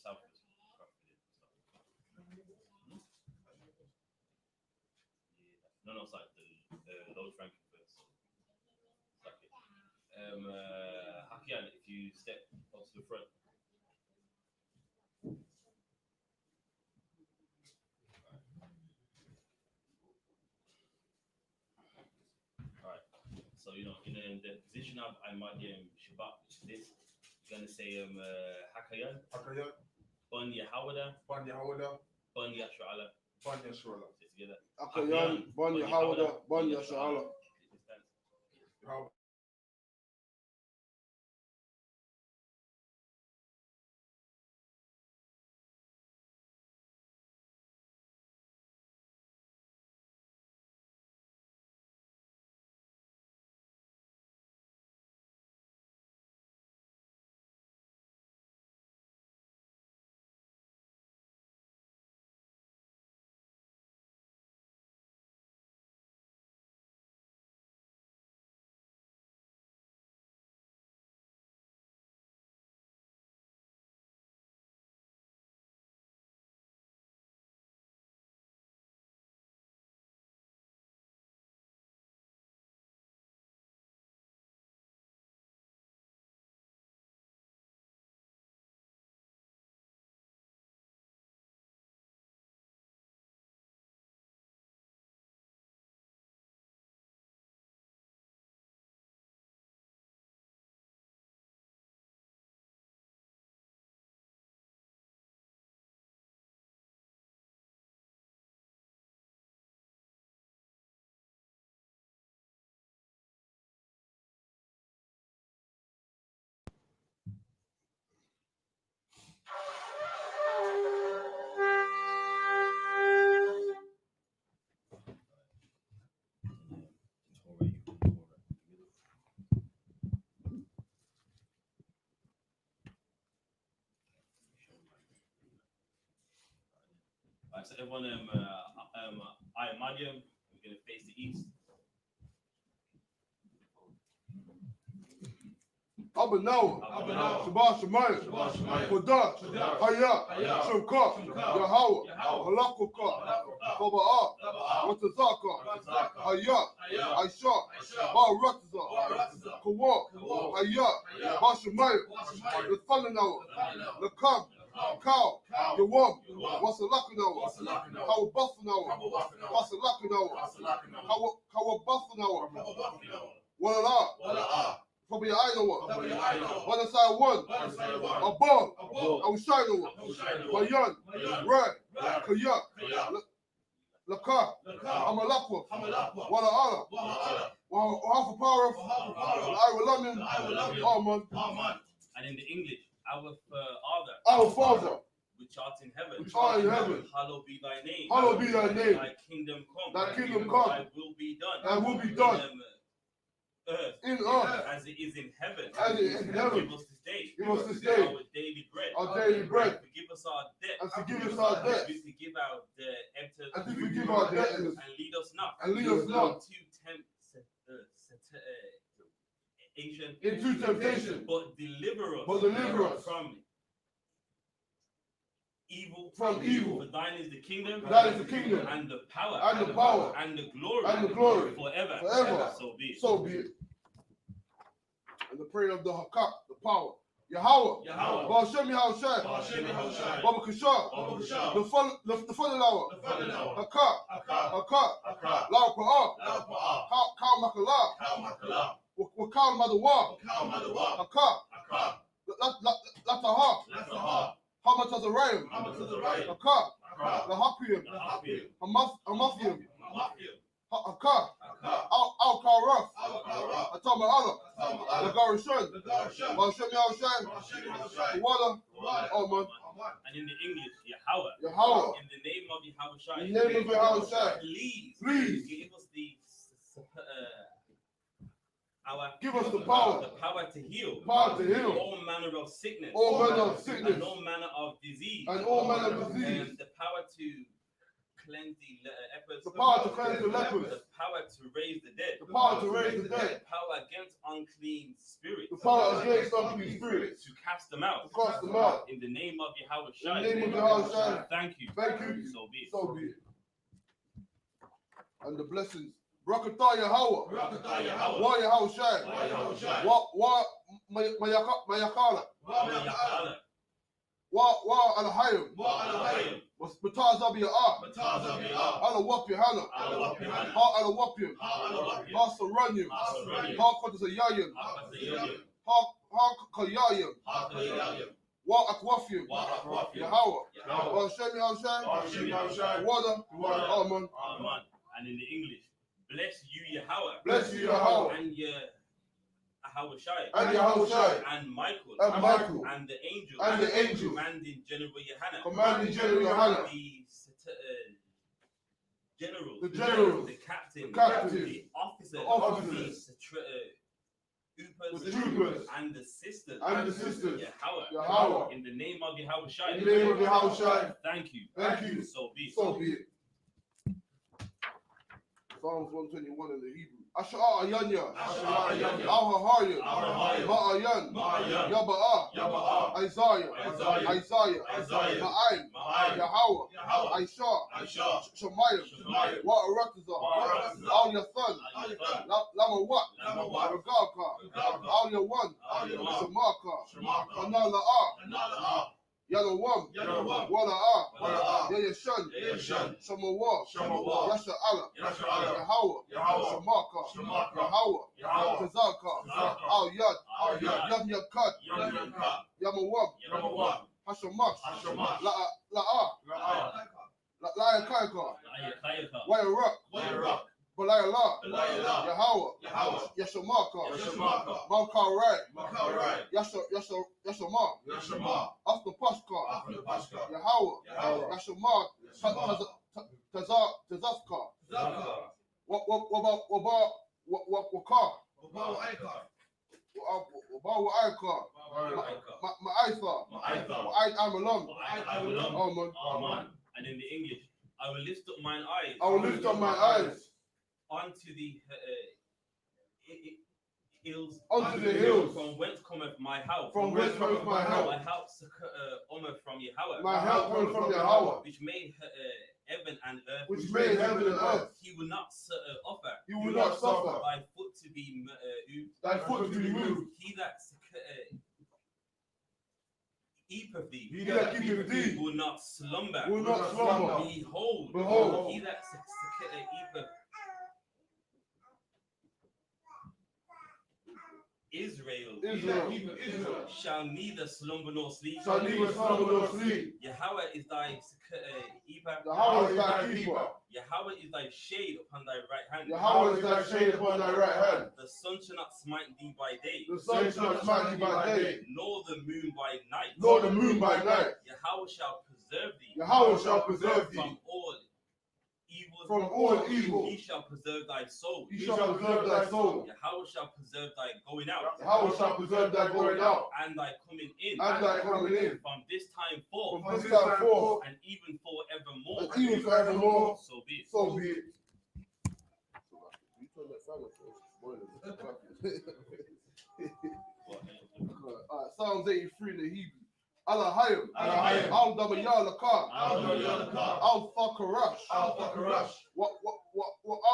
Sabbath. No, sorry, the low ranking first. Hakian, if you step up to the front. Alright. So in the position of Ahmadiyya Shabbat, this you're gonna say Hakayan, Bun Yahawada, Bun Yash'ala. Together. Hakayan, Bun Yahawada, Bun Yash'ala. So everyone, Ahmadiyya, we're gonna face the east. Abanawa, Shabbat Shemayim, Kodah, Hayat, Shemkah, Yahawah, Halakukah, Kaba'ah, Watazakah, Hayat, Aisha, Ba'aratazah, Kawah, Hayat, Bashemayim, Lefalanawa, Lekam, Cow, Yawam, Wasalakanawa, Kawabafanawa, Wasalakanawa, Kawabafanawa, Walala. From your Iowa, one side one, above, Outshidowa, Bayan, Red, Kayak, Laka, Amalakwa, Walla Allah, half a power, Iowa London, Alman. And in the English, our Father, which art in heaven, hallowed be thy name, thy kingdom come, thy thy will be done, in earth, as it is in heaven. Give us this day, our daily bread. Forgive us our debt, and forgive us our debts, we forgive our debtors, and forgive our debtors, and lead us not, into temptation, but deliver us, from evil. For thine is the kingdom, and the power, and the glory, forever. So be it. And the prayer of the Hakak, the power. Yahawah, Ba'ashem Yahushai, Baba Kashar, the Funalawa, Hakak, Lau Pa'ah, Kal Makalah, Wakal Madawa, Hakak, Lataha, Hamat Azarayim, Hakak, Lahapiyim, Hamathium, Hakak, Al Karaf, Atama Allah, Lagarishon, Ba'ashem Yahushai, Walla, Alman. And in the English, Yahweh. In the name of Yahushai, please give us give us the power to heal, all manner of sickness, all manner of sickness, and all manner of disease, and all manner of disease, and the power to cleanse the lepers. The power to cleanse the lepers. The power to raise the dead. The power to raise the dead. The power against unclean spirits. The power against unclean spirits. To cast them out. To cast them out. In the name of Yahweh In Shai. the name of Yahweh Shai. Thank you. Thank you. So be it. So be it. And the blessings. Barakatah Yahweh. Barakatah Yahweh. Wa Yahweh Shai. Wa Yahweh Shai. Wa Mayakala. Wa Alahayim. Bataz Abiyah. Ala Wapihana. Ha Ala Wapim. Ha Saranyim. Ha Kodazayayim. Ha Kayayim. Wa Akwafim. Yahweh. Wa Hashem Yahweh. Water. Amen. Amen. And in the English, bless you Yahweh. Bless you Yahweh. And Yahweh Shai. And Yahweh Shai. And Michael. And Michael. And the angel. And the angel. Commanding General Yohanan. Commanding General Yohanan. The general. The general. The captain. The captain. The officer. The officers. The troopers. And the sisters. And the sisters. Yahweh. In the name of Yahweh Shai. In the name of Yahweh Shai. Thank you. Thank you. So be it. So be it. Psalms 121 in the Hebrew. Asha'ah Ayanya. Al-Haharyan. Ma'ayan. Yaba'ah. Isaiah. Ma'ayin. Yahweh. Aisha. Shemayim. Wa'aratazah. Al-Yathan. Lamawat. Regalka. Al-Yawan. Shamaka. Kanala'ah. Yalawam. Wala'ah. Yayashan. Shamawa. Yasha'ala. Yahweh. Shamaka. Yahweh. Kazaka. Al-Yad. Yam-Yakat. Yamawam. Hashamak. La'ah. La'ayakaika. Wayarak. Balayala. Yahweh. Yashamaka. Malkarai. Yashama. After Pashka. Yahweh. Yashamak. Tazafka. Wakar. Ma'aitha. Amen. And in the English, I will lift up mine eyes. I will lift up my eyes unto the hills. Unto the hills. From whence cometh my help? From whence cometh my help? My help cometh from Yahweh. My help cometh from Yahweh. Which made heaven and earth. Which made heaven and earth. He will not offer. He will not suffer Thy foot to be moved. thy foot to be moved. He that keepeth thee. He that keepeth thee will not slumber. will not slumber. Behold. He that keepeth Israel shall neither slumber nor sleep. Yahweh is thy keeper. Yahweh is thy keeper. Yahweh is thy shade upon thy right hand. Yahweh is thy shade upon thy right hand. The sun shall not smite thee by day. The sun shall not smite thee by day, nor the moon by night. nor the moon by night. Yahweh shall preserve thee. Yahweh shall preserve thee from all evil. from all evil. He shall preserve thy soul. He shall preserve thy soul. Yahweh shall preserve thy going out. Yahweh shall preserve thy going out And thy coming in. and thy coming in. From this time forth. From this time forth And even forevermore. and even forevermore. So be it. So be it. Alright, Psalms 83 in the Hebrew. Alahayim. Al Dabayalaka. Al Fakarash. What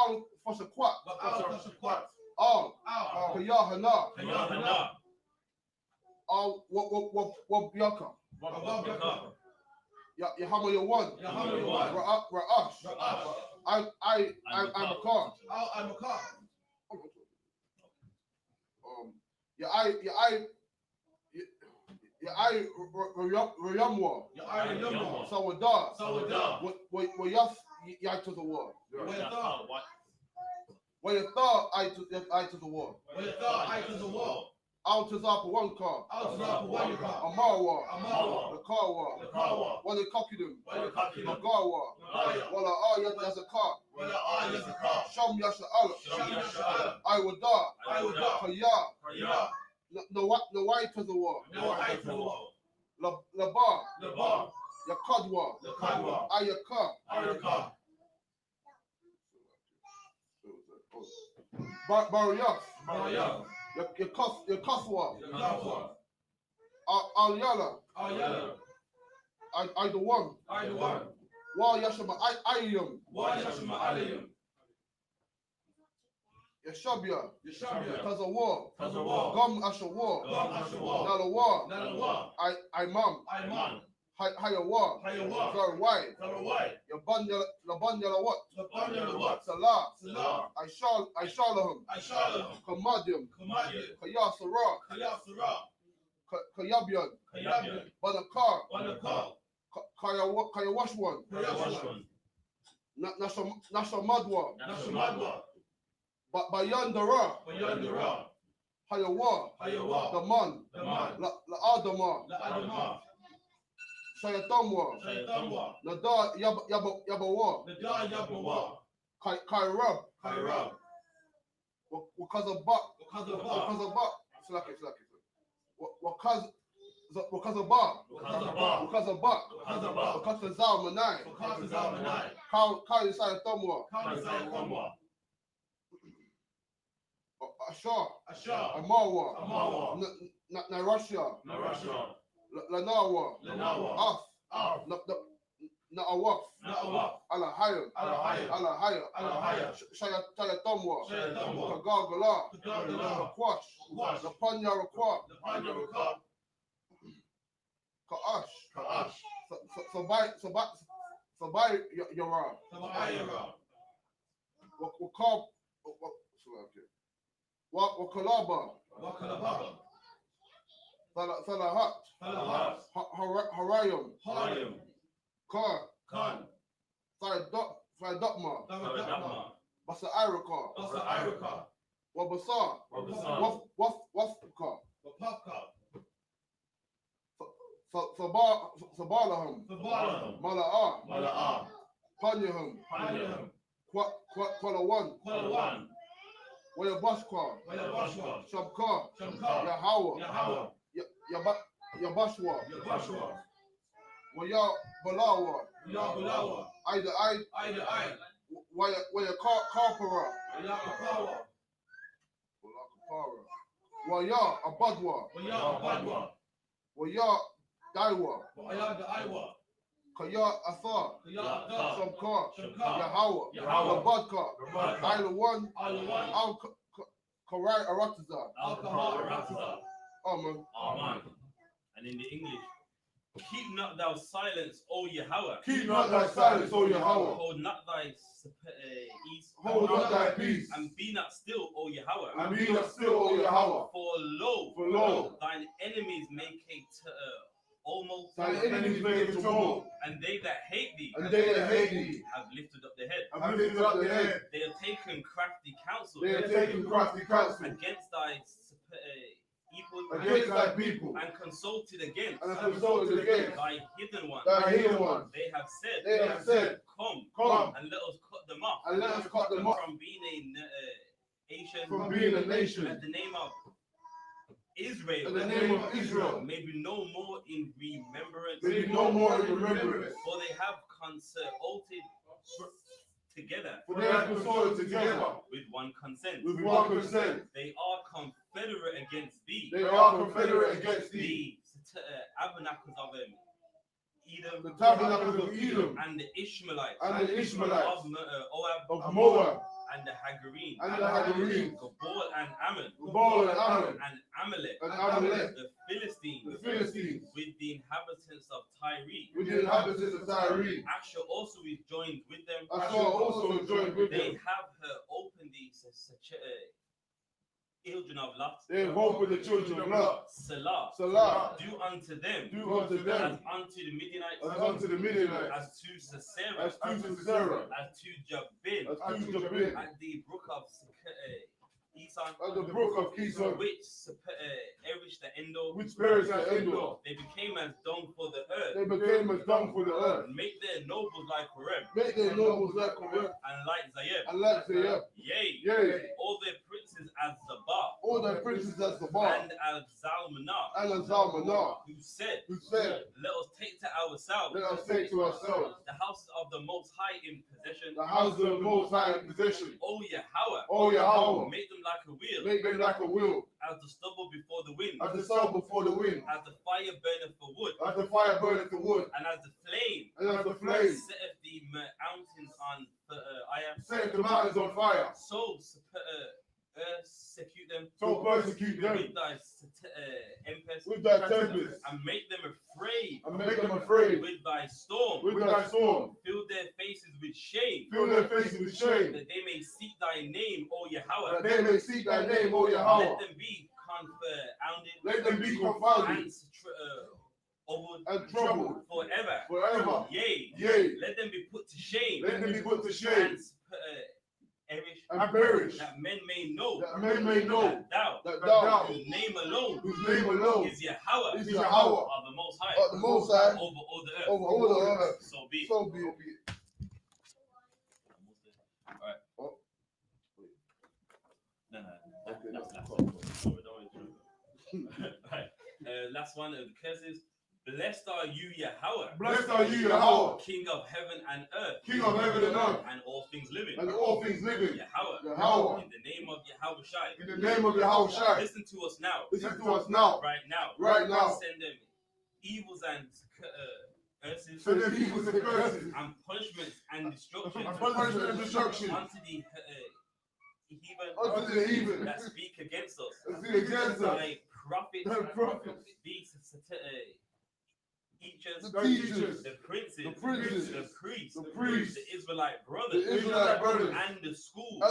Al Fashakwat. Al Kayahana. Al Wabyaka. Yahama Yawan. Ra'ash. I'm a car. Rayamwa. Sawadar. What you to the war. What you thought I to the war. Out to Zapa one car. Amarwa. The car war. What they cocky them. Magarwa. Wala as a car. Sham Yasha Allah. I would die. Kaya. The white to the war. Labar. Yakadwa. Ayaka. Barrios. Barrios. Your Kaswa. Kaswa. Al-Yala. Ayala. I the one. I the one. Wa Yashama Ayam. Why Yashma Alayim? Yashabia. Yashabia. Tazawa. Tazawa. Gum Ashawa. Gum Ashawa. Nalawa. Nalawa. Imam. Iman. Hayawa. Hayawa. Zarwai. Tarawai. Laban Yalawat. Laban Yalawat. Salah. Salah. Aishalahum. Aishalahum. Kamadium. Kamadium. Kayasara. Kayasara. Kayabian. Kayabian. Banakar. Banakar. Kayawashwan. Kayawashwan. Nashamadwa. Nashamadwa. Bayandara. Bayandara. Hayawa. Hayawa. Daman. Daman. La Adama. La Adama. Shayatamwa. Shayatamwa. Nada Yabawa. Nada Yabawa. Kairab. Kairab. Wakazabak. Wakazabak. Slack it. Wakazabak. Wakazabak. Wakazazalmanai. Wakazazalmanai. Kali Sayatamwa. Kali Sayatamwa. Ashar. Amawa. Narasha. Narasha. Lanawa. Lanawa. Af. Na'awaf. Na'awaf. Alahaya. Alahaya. Shayatamwa. Shayatamwa. Kagagala. Kagagala. Kwash. Lapanyara. Lapanyara. Ka'ash. Ka'ash. Sabai Yara. Sabayara. Wakalaba. Wakalaba. Salahat. Salahat. Harayam. Harayam. Khan. Sayadakma. Sayadakma. Basa Iraka. Basa Iraka. Wabasa. Wabasa. Wafka. Wapaka. Sabalahum. Sabalahum. Mala'a. Mala'a. Panyahum. Panyahum. Kwalawan. Kwalawan. Wayabashka. Wayabashka. Shabka. Shabka. Yahawa. Yahawa. Yabashwa. Yabashwa. Waya Balawa. Bulawa. Ida. Ida. Waya Karpara. Waya Waya Abadwa. Waya Abadwa. Waya Daiwa. Waya Daiwa. Kaya Atha. Kaya Atha. Shabka. Shabka. Yahawa. Yahawa. Rabadka. Ila one. Al Karai Arataza. Alcohol Arataza. Amen. And in the English, keep not thou silence, O Yahweh. Keep not thy silence, O Yahweh. Hold not thy ease. Hold not thy peace. And be not still, O Yahweh. And be not still, O Yahweh. For lo, thine enemies make a almost. Thine enemies make a tumult. And they that hate thee. And they that hate thee. Have lifted up their head. Have lifted up their head. They have taken crafty counsel. They have taken crafty counsel. Against thy people. Against thy people. And consulted against. Thy hidden ones. They have said. Come. And let us cut them off. From being a nation. At the name of Israel. Maybe no more in remembrance. For they have consulted together. With one consent. They are confederate against thee. The tabernacles of Edom. The tabernacles of Edom. And the Ishmaelites. Of Moab. And the Hagarine. Gabal and Ammon. And Amalek. The Philistines. With the inhabitants of Tyre. Asher also is joined with them. They have opened the children of Lot. They have opened the children of Lot. Salah. Do unto them. As unto the Midianites. As to Sisera. As to Jabin. At the brook of Kison. Which perished the Endor. They became as dung for the earth. Make their nobles like Horeb. And like Zayeb. Yea. All their princes as Zabah. And as Zalmanah. Who said, let us take say to ourselves, the houses of the Most High in possession. The houses of the Most High in possession. O Yahweh, O Yahweh, make them like a wheel. make them like a wheel. As the stubble before the wind. As the stubble before the wind. As the fire burneth for wood. As the fire burneth for wood. And as the flame. And as the flame. Setteth the mountains on fire. Setteth the mountains on fire. So persecute them. So persecute them. With thy tempest. With thy tempest. And make them afraid. And make them afraid. With thy storm. With thy storm. Fill their faces with shame. Fill their faces with shame. That they may seek thy name, O Yahweh. That they may seek thy name, O Yahweh. Let them be confounded. Let them be confounded. And troubled. Forever. Forever. Yea. Yea. Let them be put to shame. Let them be put to shame. And perish. That men may know. That men may know. That thou. Whose name alone. Is Yahweh. Of the Most High. Of the Most High. Over all the earth. Over all the earth. So be it. So be it. Alright. Oh. No. Okay, That's that's last one. Right. Last one of the curses. Blessed are you, Yahweh. Blessed are you, Yahweh. King of heaven and earth. King of heaven and earth. And all things living. And all things living. Yahweh. In the name of Yahweh Shai. In the name of Yahweh Shai. Listen to us now. Listen to us now. Right now. Right now. Send them evils and curses. Send them evils and curses. And punishments and destruction. And punishment and destruction. Unto the heathen. That speak against us. That speak against us. By prophets. These teachers, the teachers, the princes, the priests, the Israelite brothers, and the schools,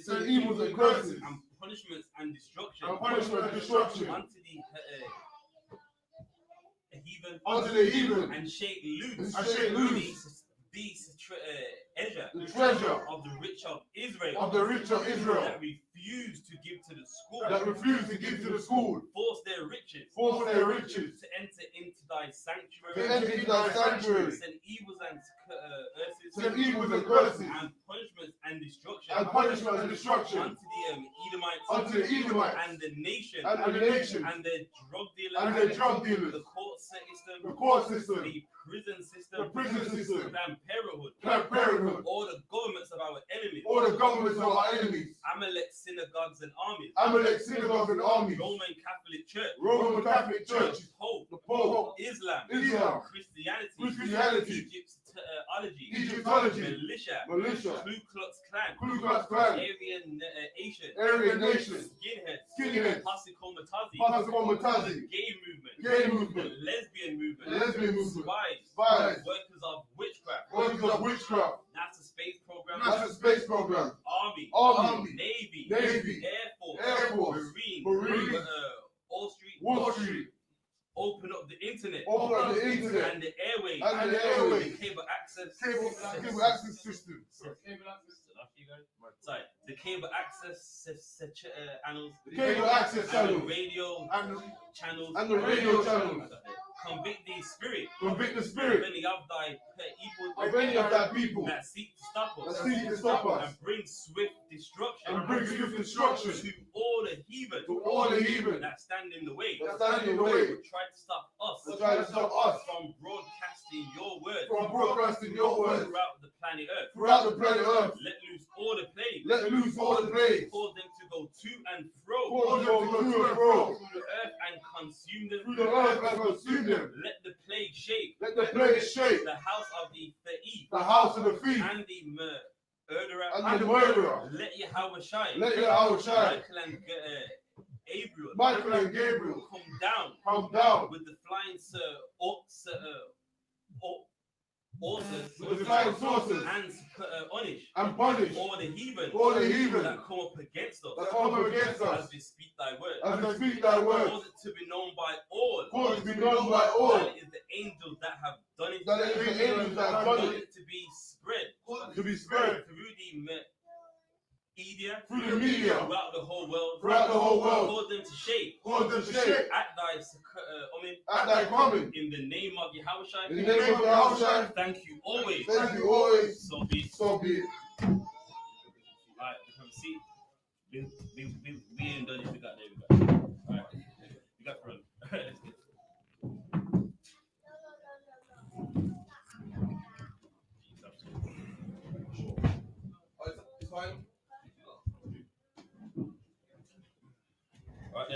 send evils and curses, and punishments and destruction, unto the heathen, and shake loose, these the treasure of the rich of Israel, that refuse to give to the school, force their riches, to enter into thy sanctuary, send evils and curses, and punishments and destruction, unto the Edomites, and the nation, and the drug dealers, the court system, the prison system, Planned Parenthood, all the governments of our enemies, Amalek synagogues and armies, Roman Catholic Church, the Pope, Islam, Christianity, Egyptology, militia, Ku Klux Klan, Aryan Nation, skinheads, Posse Comitazi, gay movement, the lesbian movement, spies, workers of witchcraft, NASA space program, Army, Navy, Air Force, Marine, Wall Street, open up the internet, and the airways, the cable access system. Sorry, the cable access channels, radio channels, and the radio channels. Convict the spirit of any of thy people that seek to stop us, and bring swift destruction to all the heathen that stand in the way, who try to stop us from broadcasting your word throughout the planet Earth. Let loose all the plagues, cause them to go to and fro through the earth and consume them. Let the plague shake the house of the thief, and the murderer. Let Yahweh shine. Michael and Gabriel come down with the flying saucers and punish all the heathen that come up against us, as we speak thy word. Cause it to be known by all. That it is the angels that have done it. To be spread through the media throughout the whole world. Cause them to shake at thy coming. In the name of Yahweh. Thank you always. So be it. Alright, see. We ain't done it. We got there. Alright. We got front.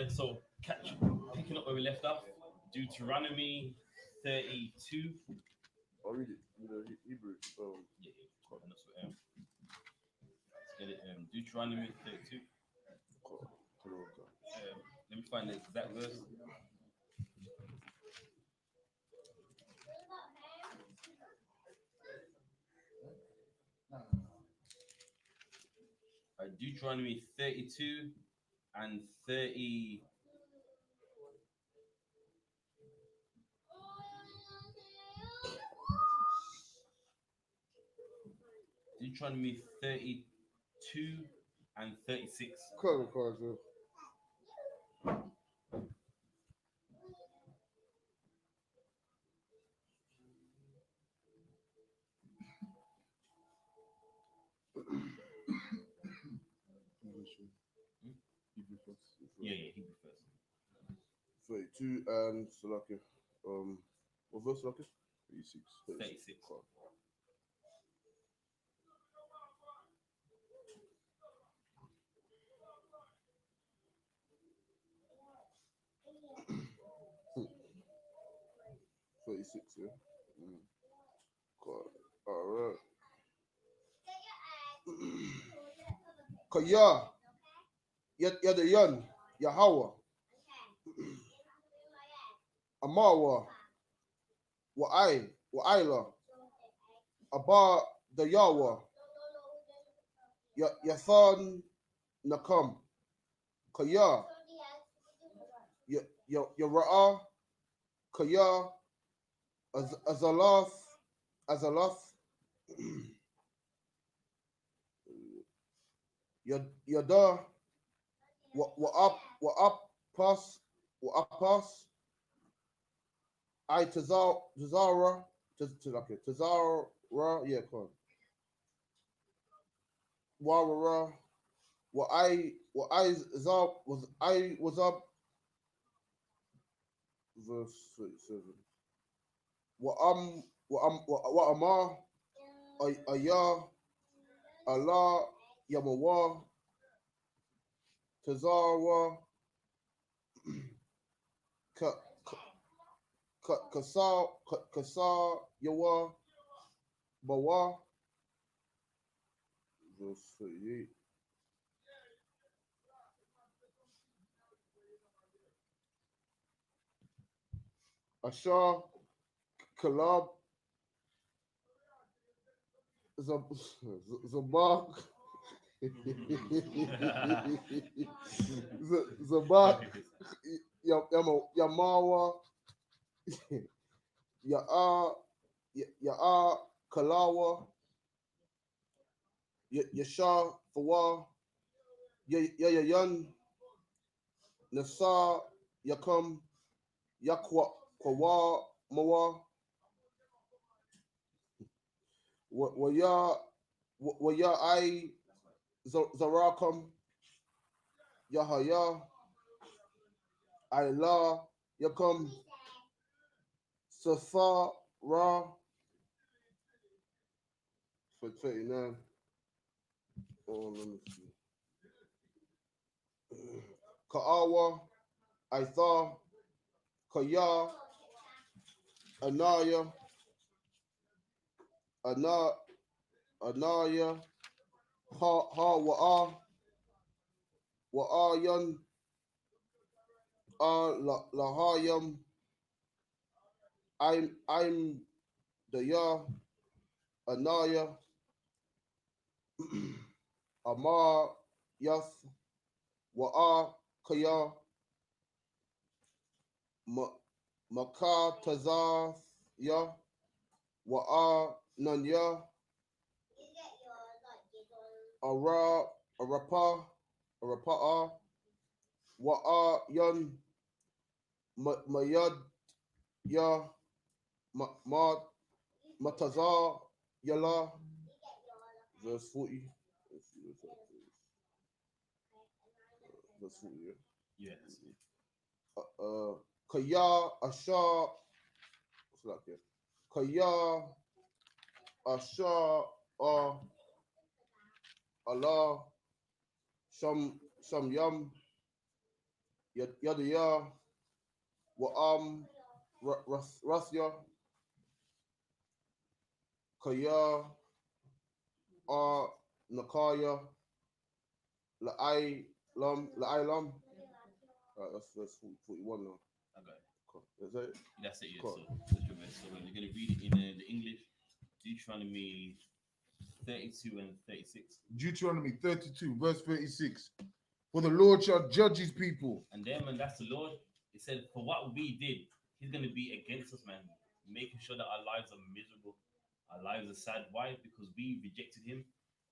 So picking up where we left off, Deuteronomy 32. I'll read it in the Hebrew. Yeah, let's get it. Deuteronomy 32. Let me find the exact verse. Deuteronomy 32 and 30. Deuteronomy 32 and 36. Cool, cool. Yeah, Hebrew first. 32 and Salaki. What verse Salaki? 36. 36. Cool. 36, yeah. God. All right. Kaya, Yadayan, Yahweh, Amawa, Wa'ila, Abba, the Yahweh, Yathan, Nakam, Kaya, Yara'ah, Kaya, Azalath, Yada, Wa'apas, I Tazara, yeah, come on. Warara, was up, verse 37. Wa'amar, Ayah, Allah, Yamawa, Tazara, Kasar, Yawa, Bawa, verse 38. Ashar, Kalab, Zabak, Zabak, Yamawa, Ya'a, Kalawa, Yashar, Fawa, Yayan, Nasar, Yakam, Yakwa, Kwawa, Mawa, Waya I, Zarakam, Yahaya, Ayla, Yakam, Safa, Ra, for 39. Oh, let me see. Ka'awa, Aitha, Kaya, Anaya, Anaya, Wa'ayan, Lahayam, I'm the Ya, Anaya, Amar, Yath, Wa'a, Kaya, Maka, Tazaf, Ya, Wa'a, Nanya, Arapa'a, Wa'a, Yan, Mayad, Ya, Matazar, Yala, verse 40. Verse 40, yeah. Yes. Kaya, Asha, what's that here? Kaya, Asha, Allah, Sham Yam, Yada wa Rasya Kaya Nakaya La'Ilam. That's 41 now. Okay. Cool. Is that it? That's it, yeah. Cool. So you're going to read it in the English. Deuteronomy 32 and 36. Deuteronomy 32, verse 36. For the Lord shall judge his people. And then, man, that's the Lord. It said, for what we did, he's going to be against us, man. Making sure that our lives are miserable. Our lives are sad. Why? Because we rejected him.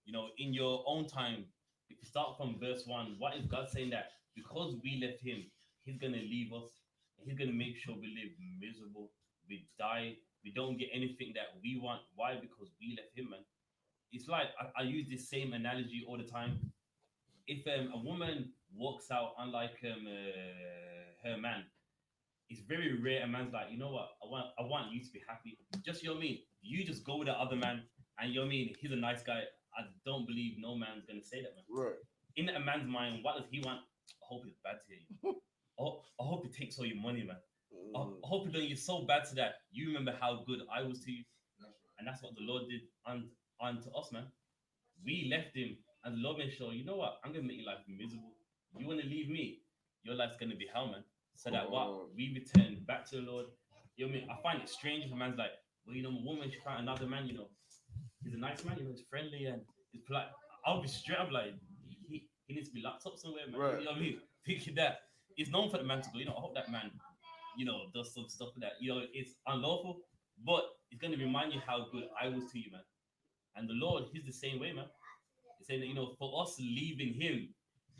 You know, in your own time, if you start from verse 1, what is God saying? That because we left him, he's going to leave us. And he's going to make sure we live miserable. We die. We don't get anything that we want. Why? Because we left him, man. It's like, I use this same analogy all the time. If a woman walks out unlike her man, it's very rare a man's like, you know what, I want you to be happy. Just, you know what I mean? You just go with the other man, and you know what I mean? He's a nice guy. I don't believe no man's going to say that, man. Right. In a man's mind, what does he want? I hope it's bad to you. I hope he takes all your money, man. I hope he doing you so bad to that you remember how good I was to you. That's right. And that's what the Lord did unto us, man. We left him, and the Lord made sure, you know what, I'm going to make your life miserable. You want to leave me, your life's going to be hell, man. So that what? We return back to the Lord. You know what I mean? I find it strange if a man's like, well, you know, my woman, she found another man, you know. He's a nice man, you know, he's friendly and he's polite. I'll be straight up like, he needs to be locked up somewhere, man. Right. You know what I mean? Thinking that it's known for the man to go, you know, I hope that man, you know, does some stuff with that. You know, it's unlawful, but it's going to remind you how good I was to you, man. And the Lord, he's the same way, man. He's saying that, you know, for us leaving him,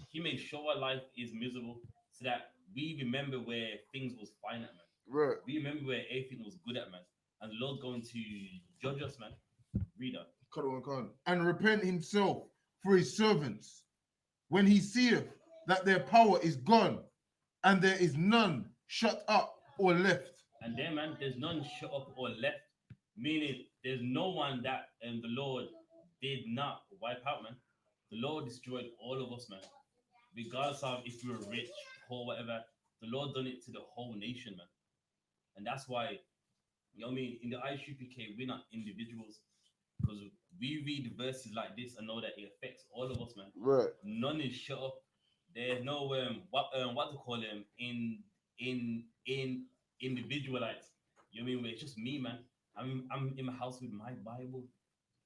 he made sure our life is miserable so that we remember where things was fine at, man. Right. We remember where everything was good at, man. And the Lord's going to judge us, man. Read on. And repent himself for his servants when he seeth that their power is gone and there is none shut up or left. And then, man, there's none shut up or left. Meaning there's no one that the Lord did not wipe out, man. The Lord destroyed all of us, man. Regardless of if we were rich, poor, whatever, the Lord done it to the whole nation, man. And that's why, you know what I mean, in the ISUPK, we're not individuals. Because we read verses like this and know that it affects all of us, man. Right. None is shut up. There's no what to call them in individualites. You know what I mean? Where it's just me, man. I'm in my house with my Bible.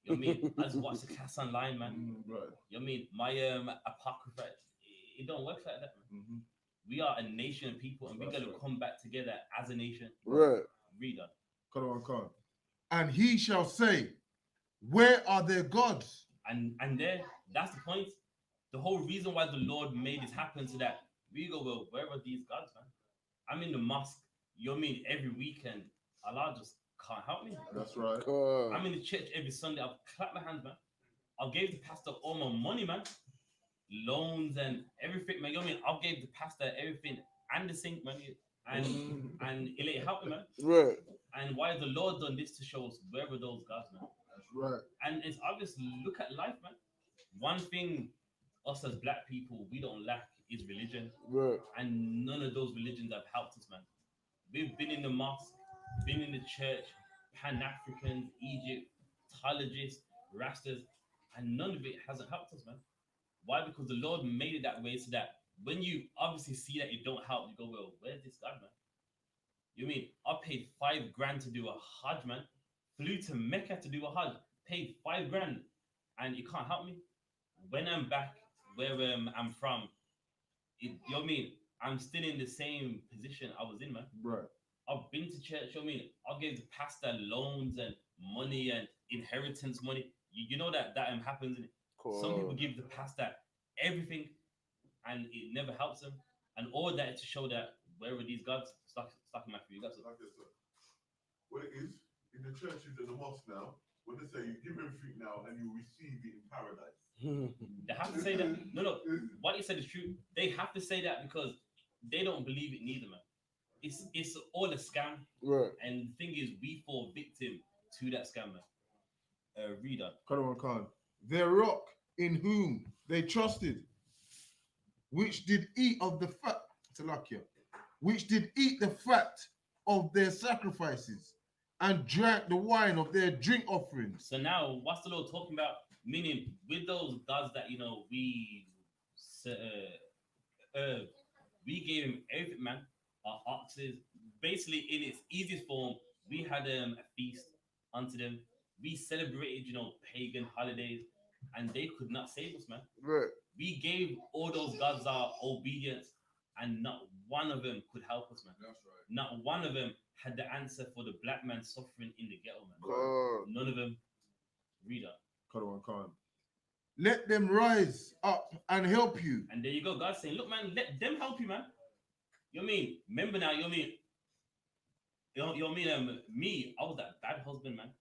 You know what I mean? I just watch the class online, man. Right. You know what I mean? My apocrypha, it don't work like that, man. Mm-hmm. We are a nation of people, and we got to come back together as a nation. Right. Read on. And he shall say, where are their gods? And there, that's the point. The whole reason why the Lord made this happen, so that we go, well, where are these gods, man? I'm in the mosque, you know what I mean, every weekend. Allah just can't help me. That's right. I'm in the church every Sunday. I'll clap my hands, man. I gave the pastor all my money, man. Loans and everything, man. You know what I mean? I gave the pastor everything and the sink money, and it ain't helping, man. Right. And why the Lord done this to show us where are those gods, man? That's right. And it's obvious. Look at life, man. One thing us as black people we don't lack is religion, right? And none of those religions have helped us, man. We've been in the mosque, been in the church, Pan-Africans, Egyptologists, Rastas, and none of it hasn't helped us, man. Why? Because the Lord made it that way so that when you obviously see that it don't help, you go, well, where's this God, man? You mean I paid $5,000 to do a Hajj, man? Flew to Mecca to do a Hajj, paid $5,000, and you can't help me? When I'm back where I'm from, you know what I mean? I'm still in the same position I was in, man. Right. I've been to church, you know what I mean? I gave the pastor loans and money and inheritance money. You know that happens, innit? Cool. Some people give the pastor everything and it never helps them. And all that to show that where are these gods? Stuck in my feet. What it is, in the churches and the mosque now, when they say you give everything now and you receive it in paradise. They have to say that. No. What you said is true. They have to say that because they don't believe it neither, man. It's all a scam. Right. And the thing is, we fall victim to that scam, man. Reader. Khan. Their rock in whom they trusted, which did eat of the Talakia, which did eat the fat of their sacrifices and drank the wine of their drink offerings. So now, what's the Lord talking about? Meaning, with those gods that we gave him everything, man. Our oxes, basically in its easiest form, we had a feast unto them. We celebrated, pagan holidays, and they could not save us, man. Right. We gave all those gods our obedience, and not one of them could help us, man. That's right. Not one of them had the answer for the black man suffering in the ghetto, man. None of them. Read up. Let them rise up and help you. And there you go. God's saying, look, man, let them help you, man. You know what I mean? Remember now, me, I was that bad husband, man.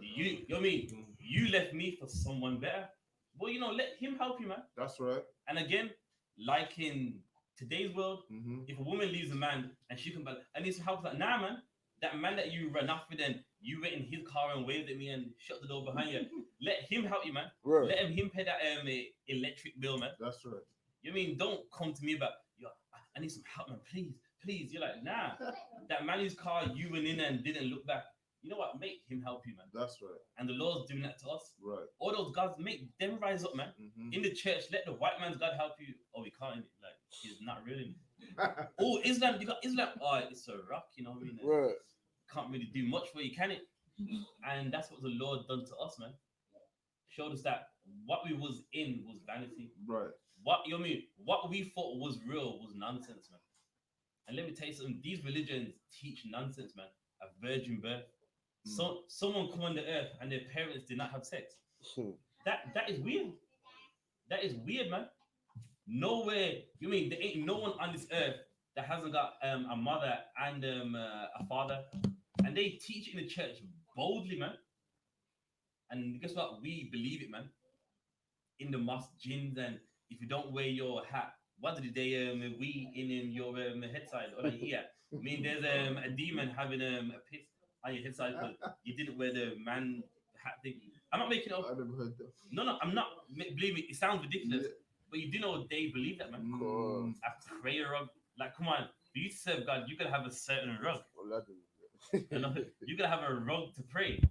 You know what I mean? You left me for someone better. Well, let him help you, man. That's right. And again, like in today's world, if a woman leaves a man and she comes back and needs some help, like, nah, man, that man that you ran off with and you went in his car and waved at me and shut the door behind you, let him help you, man. Right. Let him pay that electric bill, man. That's right. You mean, don't come to me about, yo, I need some help, man, please. You're like, nah, that man whose car you went in and didn't look back. You know what? Make him help you, man. That's right. And the Lord's doing that to us. Right. All those gods, make them rise up, man. In the church, let the white man's God help you. Oh, we can't. Like, he's not really. Oh, Islam, you got Islam. Oh, it's a rock, you know what I mean? Right. Can't really do much for you, can it? And that's what the Lord done to us, man. Showed us that what we was in was vanity. Right. What we thought was real was nonsense, man. And let me tell you something, these religions teach nonsense, man. A virgin birth. So someone come on the earth and their parents did not have sex. That is weird. That is weird, man. Nowhere, there ain't no one on this earth that hasn't got a mother and a father. And they teach in the church boldly, man. And guess what? We believe it, man. In the mosque, gyms, and if you don't wear your hat, what did they we in your head side or like ear? There's a demon having a piss on your head side because you didn't wear the man hat thing. I'm not making it up. I never heard that. No, I'm not. Believe me, it sounds ridiculous, but you do know they believe that, man. A prayer rug, like, come on, for you to serve God, you gotta have a certain rug. You gotta have a rug to pray.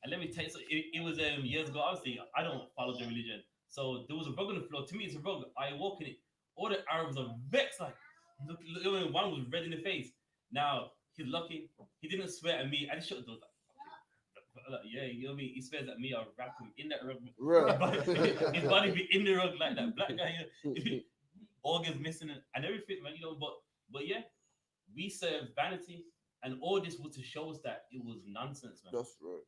And let me tell you, so it was years ago. Obviously, I don't follow the religion, so there was a rug on the floor. To me, it's a rug. I walk in it. All the Arabs are vexed. Like, look, one was red in the face. Now he's lucky. He didn't swear at me. I just shut the door. Like, yeah, you know what I mean? He swears at me. I'll wrap him in that rug. Right. His body be in the rug like that. Black guy, organs missing and everything, man. But yeah, we serve vanity, and all this was to show us that it was nonsense, man. That's right.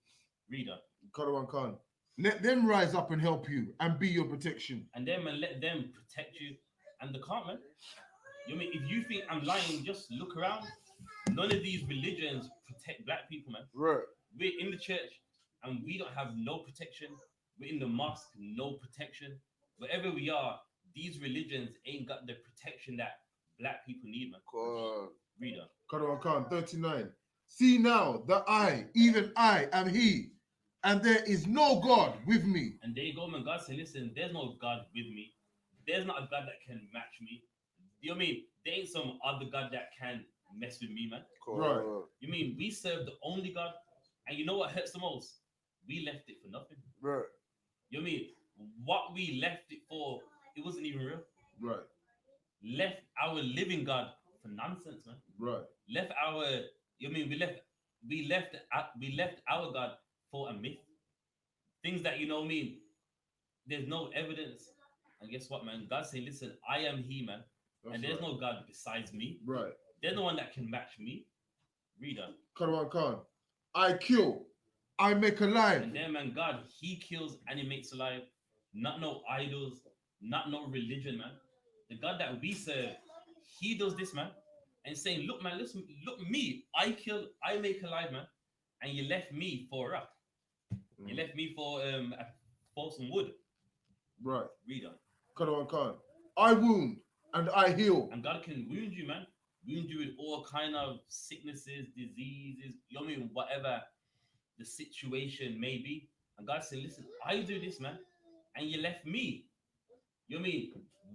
Reader. Karawan Khan. Let them rise up and help you and be your protection. And then, man, let them protect you. And the can't, man. You know what I mean? If you think I'm lying, just look around. None of these religions protect black people, man. Right. We're in the church and we don't have no protection. We're in the mosque, no protection. Wherever we are, these religions ain't got the protection that black people need, man. Reader. Karawan Khan, 39. See now that I, even I, am he, and there is no God with me. And there you go, man. God said, listen, there's no God with me. There's not a God that can match me. You know what I mean? There ain't some other God that can mess with me, man. Right. You mean we serve the only God? And you know what hurts the most? We left it for nothing. Right. You know what I mean? What we left it for, it wasn't even real. Right. Left our living God for nonsense, man. Right. Left our, you know what I mean? We left our God for a myth. Things that, you know what I mean? There's no evidence. And guess what, man? God saying, listen, I am he, man. That's and there's right. no God besides me. Right. There's no one that can match me. Reader. Karawan Khan. I kill. I make alive. And then, man, God, he kills and he makes alive. Not no idols. Not no religion, man. The God that we serve, he does this, man. And saying, look, man, listen, look, me. I kill, I make alive, man. And you left me for a rock. You left me for some wood. Right. Reader. Karawan Khan. I wound and I heal. And God can wound you, man. Wound you with all kind of sicknesses, diseases, you know what I mean? Whatever the situation may be. And God said, listen, I do this, man. And you left me. You know what I mean?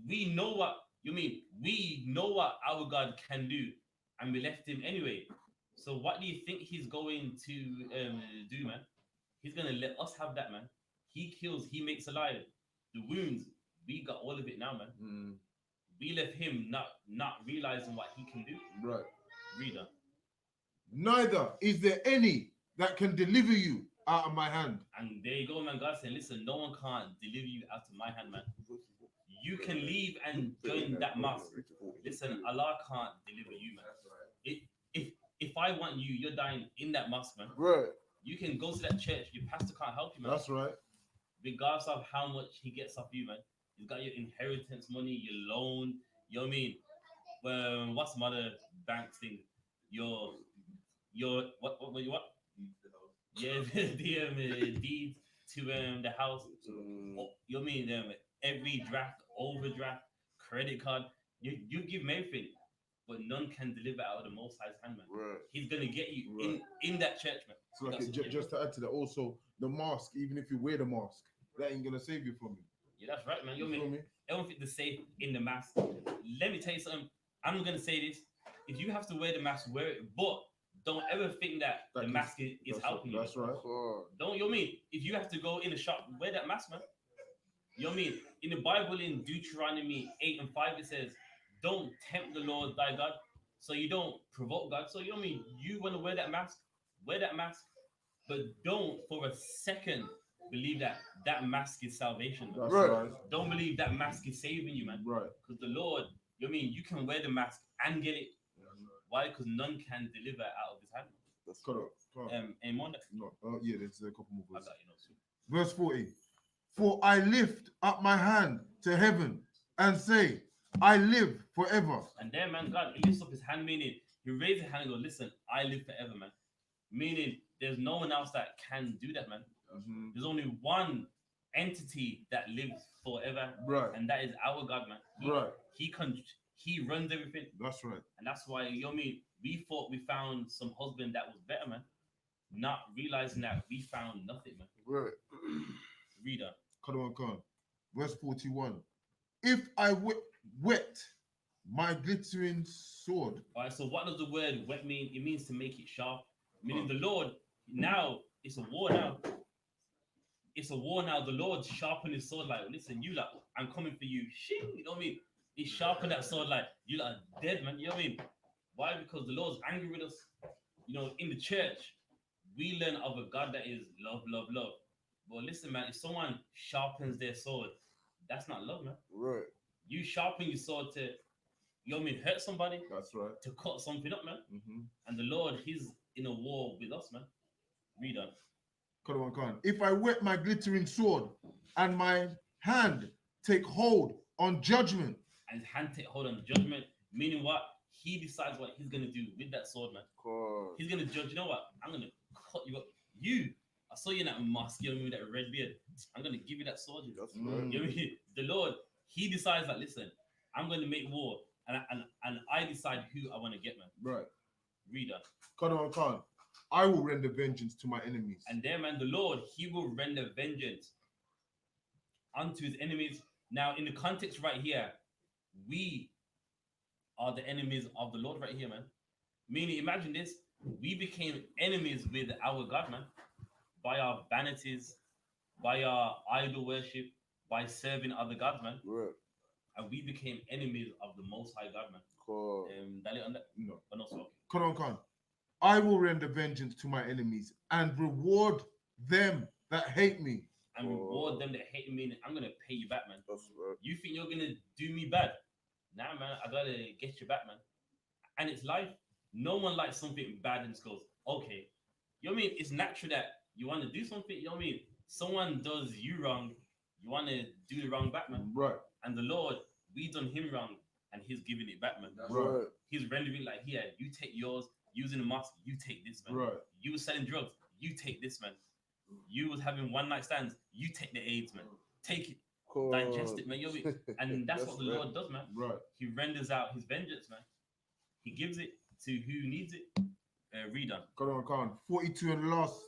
We know what, You mean we know what our God can do, and we left him anyway. So what do you think he's going to do, man? He's gonna let us have that, man. He kills, he makes alive. The wounds, we got all of it now, man. We left him not realizing what he can do. Right. Reader. Neither is there any that can deliver you out of my hand. And there you go, man. God said, listen, no one can't deliver you out of my hand, man. You can leave and join that mosque. Listen, Allah can't deliver you, man. If I want you, you're dying in that mosque, man. Right. You can go to that church. Your pastor can't help you, man. That's right. Regardless of how much he gets off you, man. He's got your inheritance money, your loan. You know what I mean? Well, what's some other bank thing? Your what? Yeah, the deeds to the house. You know what I mean? Every draft, overdraft, credit card. You give him everything, but none can deliver out of the Most High's hand, man. Right. He's gonna get you in that church, man. So like just to add to that, also the mask, even if you wear the mask, that ain't gonna save you from it. Yeah, that's right, man. You know feel what I mean? me? Everyone think the safe in the mask. Let me tell you something. I'm gonna say this: if you have to wear the mask, wear it. But don't ever think that the mask is helping you. That's right. Don't, you know what I mean? If you have to go in the shop, wear that mask, man. You know what I mean? In the Bible, in Deuteronomy 8:5, it says, "Don't tempt the Lord thy God, so you don't provoke God." So you know what I mean? You want to wear that mask, but don't for a second believe that mask is salvation. That's right. Don't believe that mask is saving you, man. Right. Because the Lord, you know what I mean? You can wear the mask and get it. Why? Because none can deliver out of his hand. That's correct. Any more? No. Yeah, there's a couple more I verses. got you know. Verse 40. For I lift up my hand to heaven and say, I live forever. And there, man, God, he lifts up his hand, meaning he raised his hand and goes, listen, I live forever, man. Meaning there's no one else that can do that, man. There's only one entity that lives forever, right? And that is our God, man. He runs everything. That's right. And that's why, you know what I mean? We thought we found some husband that was better, man. Not realizing that we found nothing, man. Right. Reader. Come on. Verse 41. If I wet my glittering sword. All right, so what does the word wet mean? It means to make it sharp. Meaning the Lord, now, it's a war now. It's a war now. The Lord sharpened his sword like, listen, you like, I'm coming for you. Shing, you know what I mean? He sharpened that sword like, you like dead, man. You know what I mean? Why? Because the Lord's angry with us. You know, in the church, we learn of a God that is love. But listen, man, if someone sharpens their sword, that's not love, man. Right. You sharpen your sword to, you know what I mean, hurt somebody. That's right. To cut something up, man. And the Lord, he's in a war with us, man. Read on. Come on. If I wet my glittering sword and my hand take hold on judgment. And his hand take hold on judgment, meaning what? He decides what he's going to do with that sword, man. He's going to judge, you know what? I'm going to cut you up. I saw you in that mosque, you know, with that red beard. I'm going to give you that sword. That's right. You know what I mean? The Lord, he decides that, listen, I'm going to make war. And I decide who I want to get, man. Right. Reader. Come on. I will render vengeance to my enemies. And there, man, the Lord, he will render vengeance unto his enemies. Now, in the context right here, we are the enemies of the Lord right here, man. Meaning, imagine this. We became enemies with our God, man. By our vanities, by our idol worship, by serving other gods, man. Right. And we became enemies of the Most High God, man. Cool. On that? No. But no, so okay. Come on. I will render vengeance to my enemies and reward them that hate me. And reward them that hate me. I'm gonna pay you back, man. That's right. You think you're gonna do me bad? Nah, man. I gotta get you back, man. And it's life. No one likes something bad and just goes, okay. You know what I mean? It's natural that you want to do something. You know what I mean? Someone does you wrong, you want to do the wrong back, man. Right. And the Lord, we done him wrong, and he's giving it back, man. That's right. He's rendering like, here, you take yours. Using the mosque, you take this, man. Right. You was selling drugs, you take this, man. You was having one night stands, you take the AIDS, man. Take it, digest it, man. You know what I mean? And that's what the Lord does, man. Right. He renders out his vengeance, man. He gives it to who needs it. Read on. Come on. 42 and last.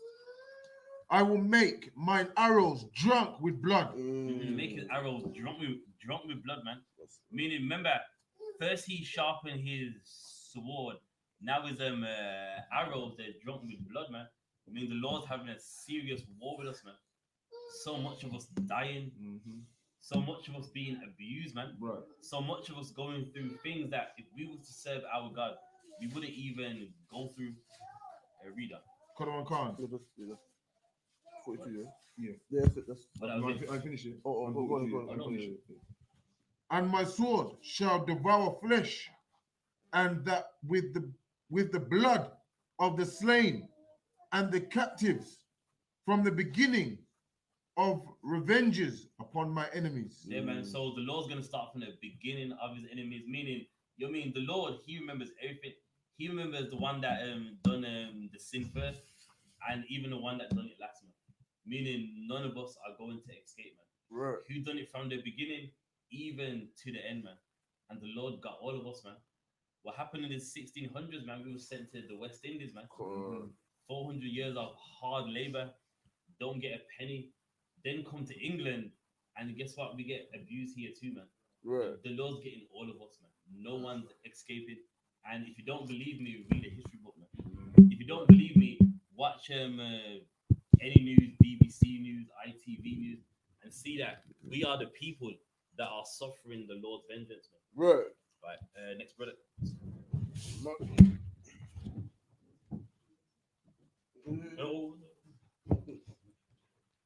I will make mine arrows drunk with blood. Make his arrows drunk with blood, man. Meaning, remember, first he sharpened his sword. Now his arrows, they're drunk with blood, man. I mean, the Lord's having a serious war with us, man. So much of us dying. So much of us being abused, man. Right. So much of us going through things that if we was to serve our God, we wouldn't even go through a reader. Cut on Khan. Yeah, 42, Yeah. Yeah, that's But that was it. I finish it. go on. I know we should. And my sword shall devour flesh, and that with the blood of the slain and the captives from the beginning of revenges upon my enemies. Yeah, man. So the Lord's gonna start from the beginning of his enemies, meaning you mean the Lord, he remembers everything. He remembers the one that done the sin first, and even the one that done it last, man. Meaning none of us are going to escape, man. Right. Who done it from the beginning even to the end, man. And the Lord got all of us, man. What happened in the 1600s, man? We were sent to the West Indies, man. 400 years of hard labor, don't get a penny, then come to England, and guess what? We get abused here too, man. Right. The Lord's getting all of us, man. No one's escaping. And if you don't believe me, read a history book, man. If you don't believe me, watch any news, BBC News, ITV News, and see that we are the people that are suffering the Lord's vengeance, man. Right. Right. Next, brother. No.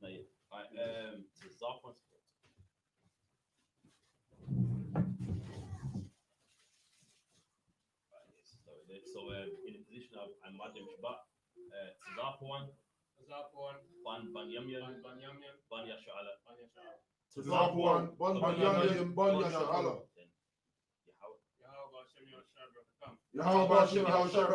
Not yet. Right. To Zarfan. So in the position of Madam Shabbat, Tzazapuan, Ban Yamyan, Ban Yashala, Tzazapuan, Ban Yamyan, Ban Yashala. Yahweh Shem Hashar.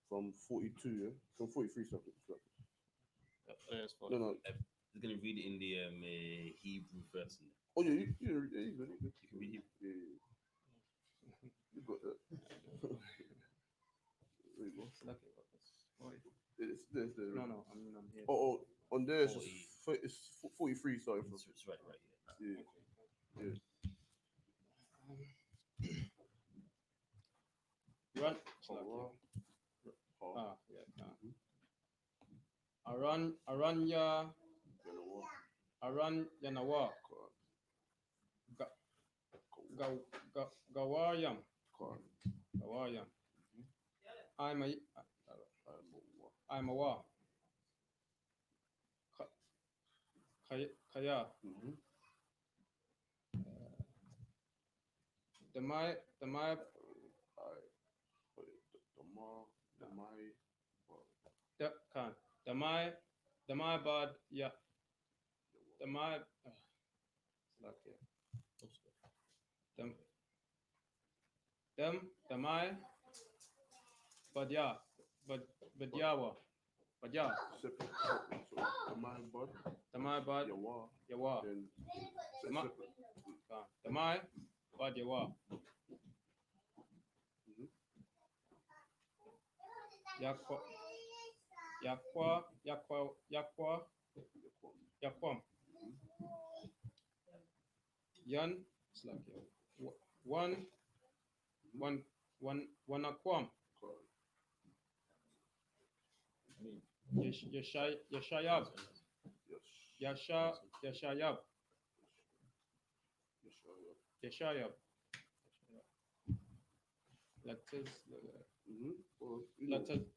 From 42, yeah? From 43 something. No. He's gonna read it in the Hebrew verse. Oh yeah, you can read it. You can read it. Yeah. You got that. There you go. It's there. No, I mean I'm here. Oh, on there it's 43 starting from. It's right, yeah. Yeah. Run. Oh. Aran Yanawa. Gawayam. I'm a wa. Kaya. The my bad yeah. The my but yeah, but yawa. But yeah. The my bad yawa. The my bad yawa. Yakwam. Yan one akwam. Yashayab. Yashayab.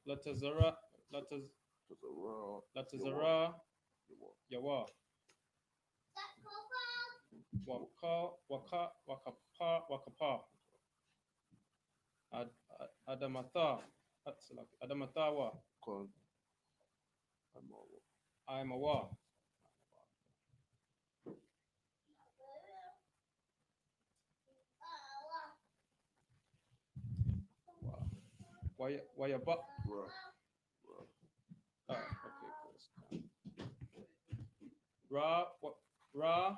Latazara Yawa. Wakapa. Adamatawa. I'm a wa. Wayaba. Right. Okay, Ra. Ra.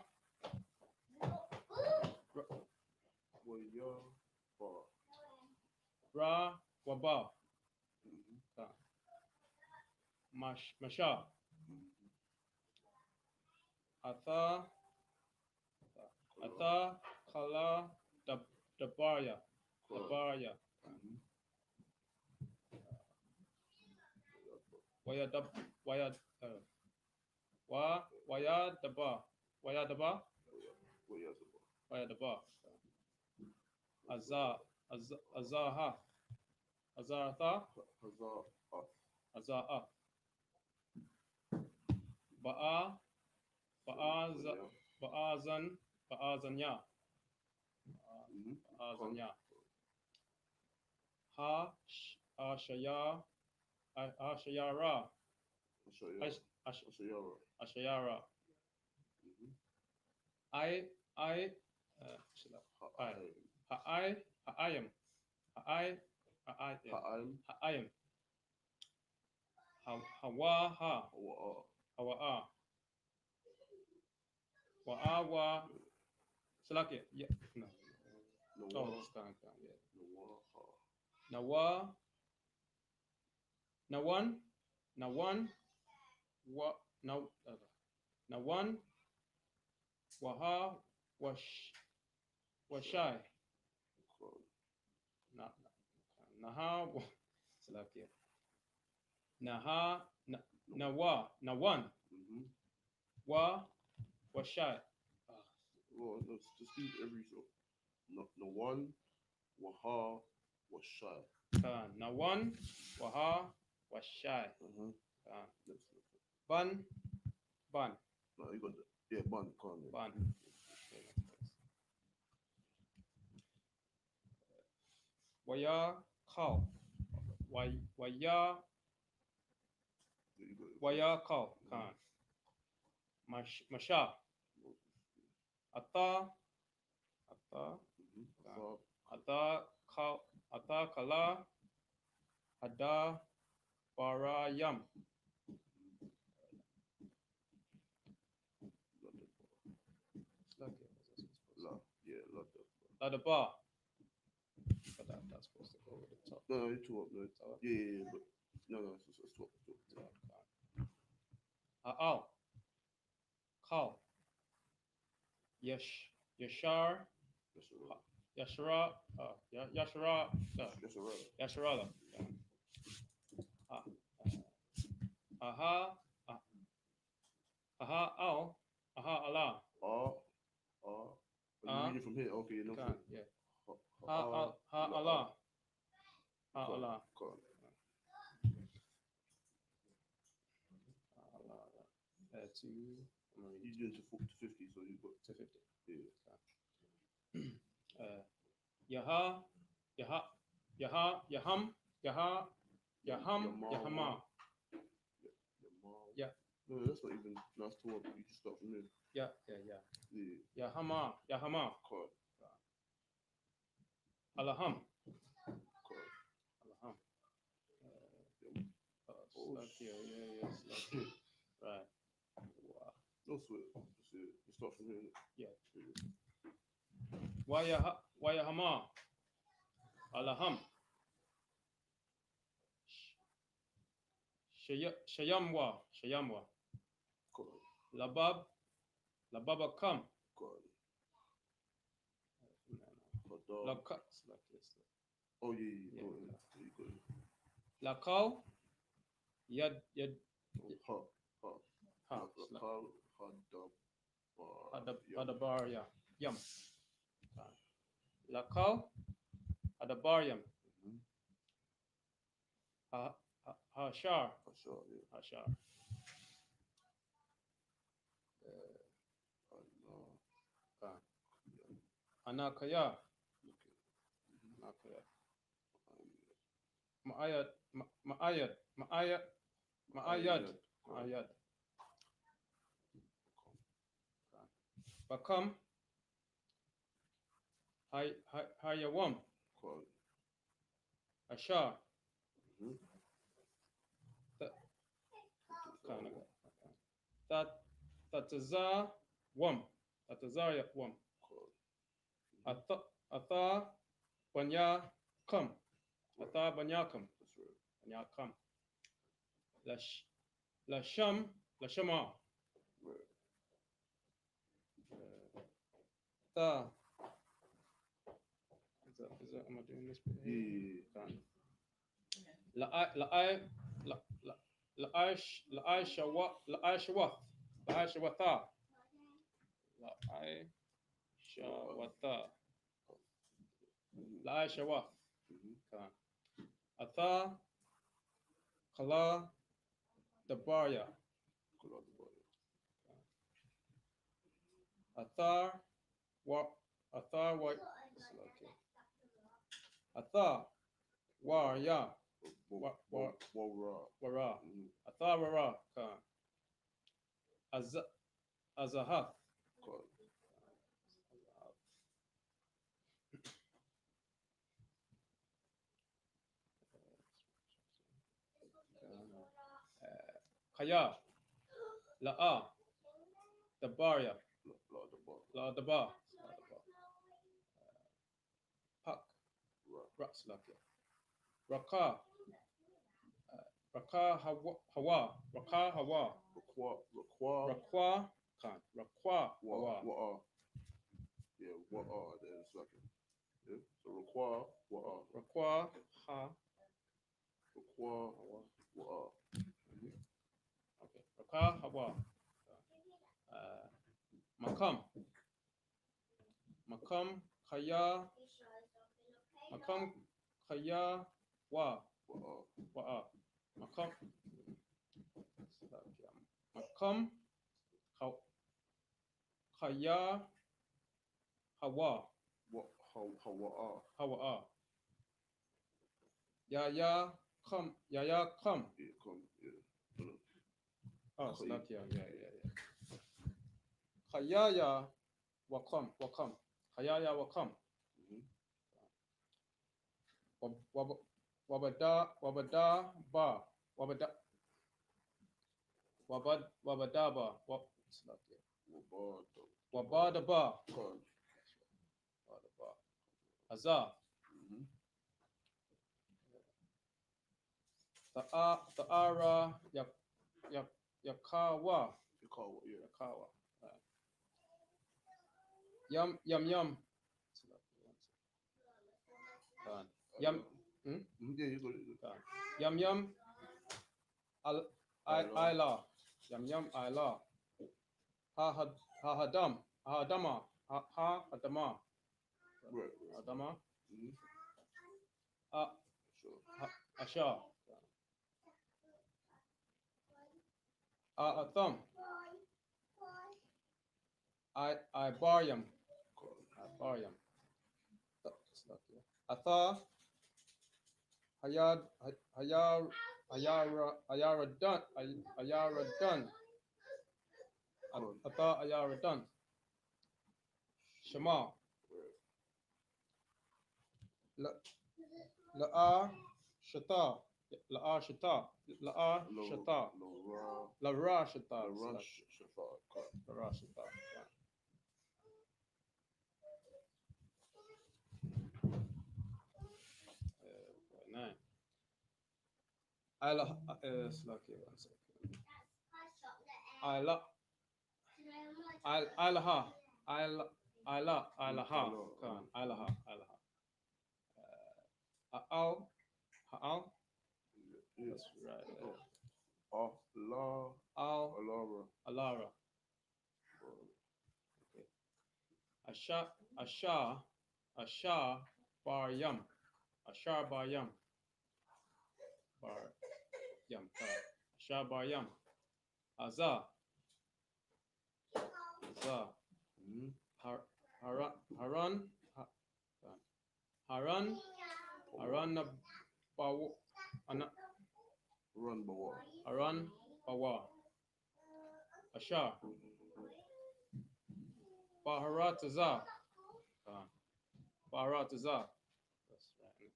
Ra. Waba. Masha. Atha. Kala. Dabarya. Dabarya. Waya daba. Azaha. Azatha. Azaa. Baazanya. Ashayara. Ashayara. Ha'ayam. Hawaha. Hawa'a. Wa'awa. Salaki. Yeah. No. Oh, it's gone. Yeah. Nawan. Nawan. Waha. Washai. Naha. Salaki. Nawan. Washai. Well, no, just do every so. Nawan, Waha, Washai. Nawan, Waha, Washai. Ban. No, you got that. Yeah, Ban. Ban. Waya Kau. Waya Kau. Masha. Ata Kala. Ada Barayam. Ladaba. But that's supposed to go over the top. No, it's two up. No, yeah, but no, it's two up. Al. Kal. Yashar. Yashara. Yasharala. Aha. Al. Aha Allah. You read it from here? Okay, no. Yeah. Allah. Allah. You do it to 50, so you got to 50. Yeah. Yahama. Yeah. No, that's not even. That's two up. You just start from here. Yeah. Yahama. Correct. Alaham. Yeah. Right. Wow. No sweat. You start from here. Yeah. Wayahama. Alaham. Shayamwa. Correct. Lababakam. Correct. Oh yeah. Lakau. Yad. Adabar. Yeah. Yum. Lakau. Adabaryam. Hashar. Anakaya. Ma'ayad. Bakam. Hayawam. Ashar. Tatazar wam. Tatazar wam. Atha banya kam. Atha banya kam. Banya kam. Lasham. Lashama. Ta. Is that, am I doing this? Yeah. La'ashawatha. La'ashawath. Atha kala dabarya. Athar wa Atha warya. Wara. Atha wara. Azahath. Kaya. La'a. Dabarya. La dabar. Pak. Rakslakia. Raka. Raka hawa. Raka hawa. Rakwa. Khan. Rakwa hawa. Yeah, what are there? It's like yeah. So require what are. Rakwa ha. Require what are. Okay. Raka hawa. Makam. Makam kaya. Makam kaya wa. Makam. Makam kaya hawa. Hawa. Ya come. Ya come. Yeah, come. Yeah. Oh, so that yeah. Kaya wakam. Kaya wakam. Wabada ba. Wabada ba. Wabada ba. Azar. Ta'ara yakawa. Yakawa. Yum. Yum. Yum. Ayla. Yum. Ayla. Hadama. Hadama. Asha. Atham. I baryam. Atha. Ayaradan. Atha ayaradan. Shema. La'a shata. La'a shata. Lara shata. Nine. One second. Ilaha. Ha'al. That's right. Alara. Okay. Asha baryam. Ashar baryam. Ashar baryam. Azar. Haran bawa. Ashar. Baharatazar. That's right.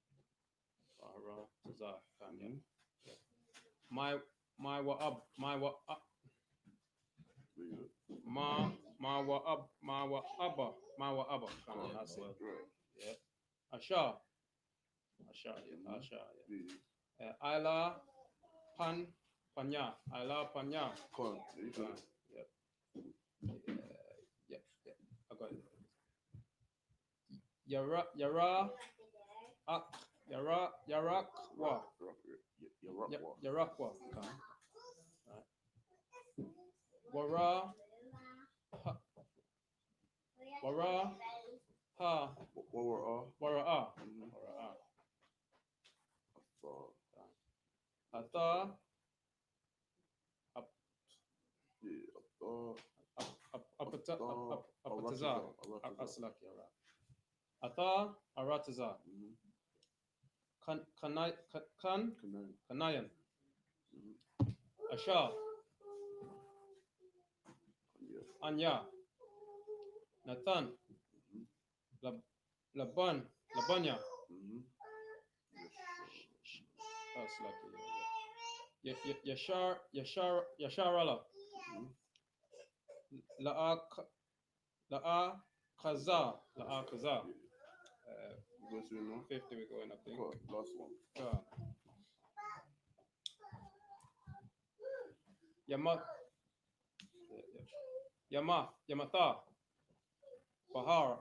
Tazar, Kanya. My wa up, my wa up, ma wa up, my wa abba, Kanya. That's it. Yeah. Asha, yeah. Ayla Panya, Ayla Panya. Yeah. Yeah. I got it. Yarakwa. Yarakwa. Wara ha wara ata apataza aslaki ata arataza kanayan asha anya Nathan Labanya Yasharala La'a Kaza 50 we're going, I think. Last one. Yamata Bahara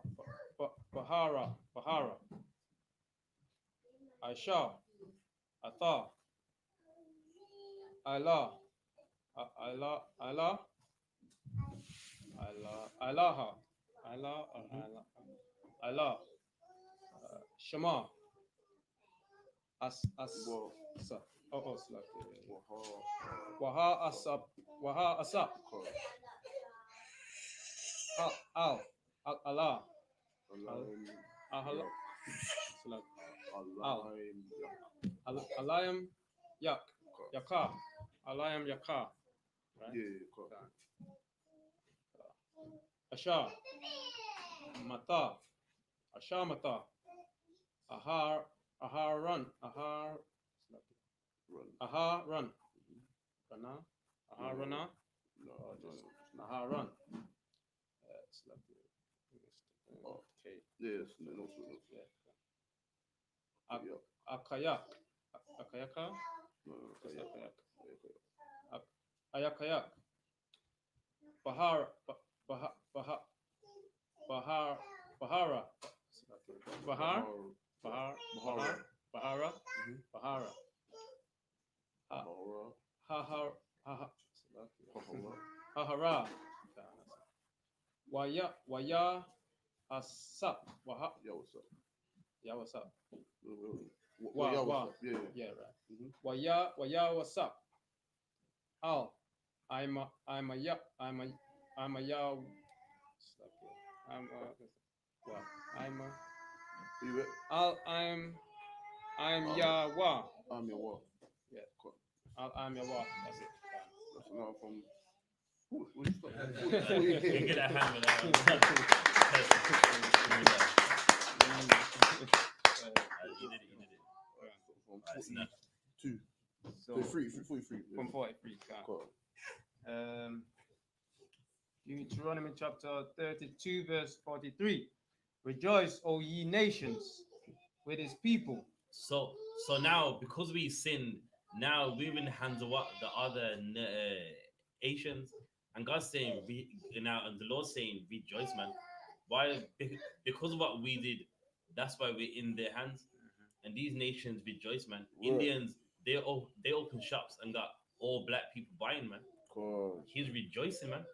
Aisha Ata Allah Shema Waha Asap Allah Alayam Yaka Alayam Yaka, right? Asha Mata Ahar Run Rana Ahar Rana Ahar Run. Okay. Yes, Akayaka Ayakayak Bahara Hahara Waya Asap Waha. Yeah, what's up? Yeah, right. Waya what's up? Al I'm a ya I'm a ya I'm Yahwa. I'm your what? Yeah. I'm Yahwa. That's it. That's not from. Get that hand with that. You did it. From 42. So 43. From 43. Deuteronomy chapter 32, verse 43. Rejoice, O ye nations, with his people. So now, because we sinned, now we're in the hands of what the other nations, and God's saying, now, and the Lord's saying, rejoice, man. Why? Because of what we did. That's why we're in their hands, and these nations rejoice, man. Right. Indians, they open shops and got all black people buying, man. Cool. He's rejoicing, man.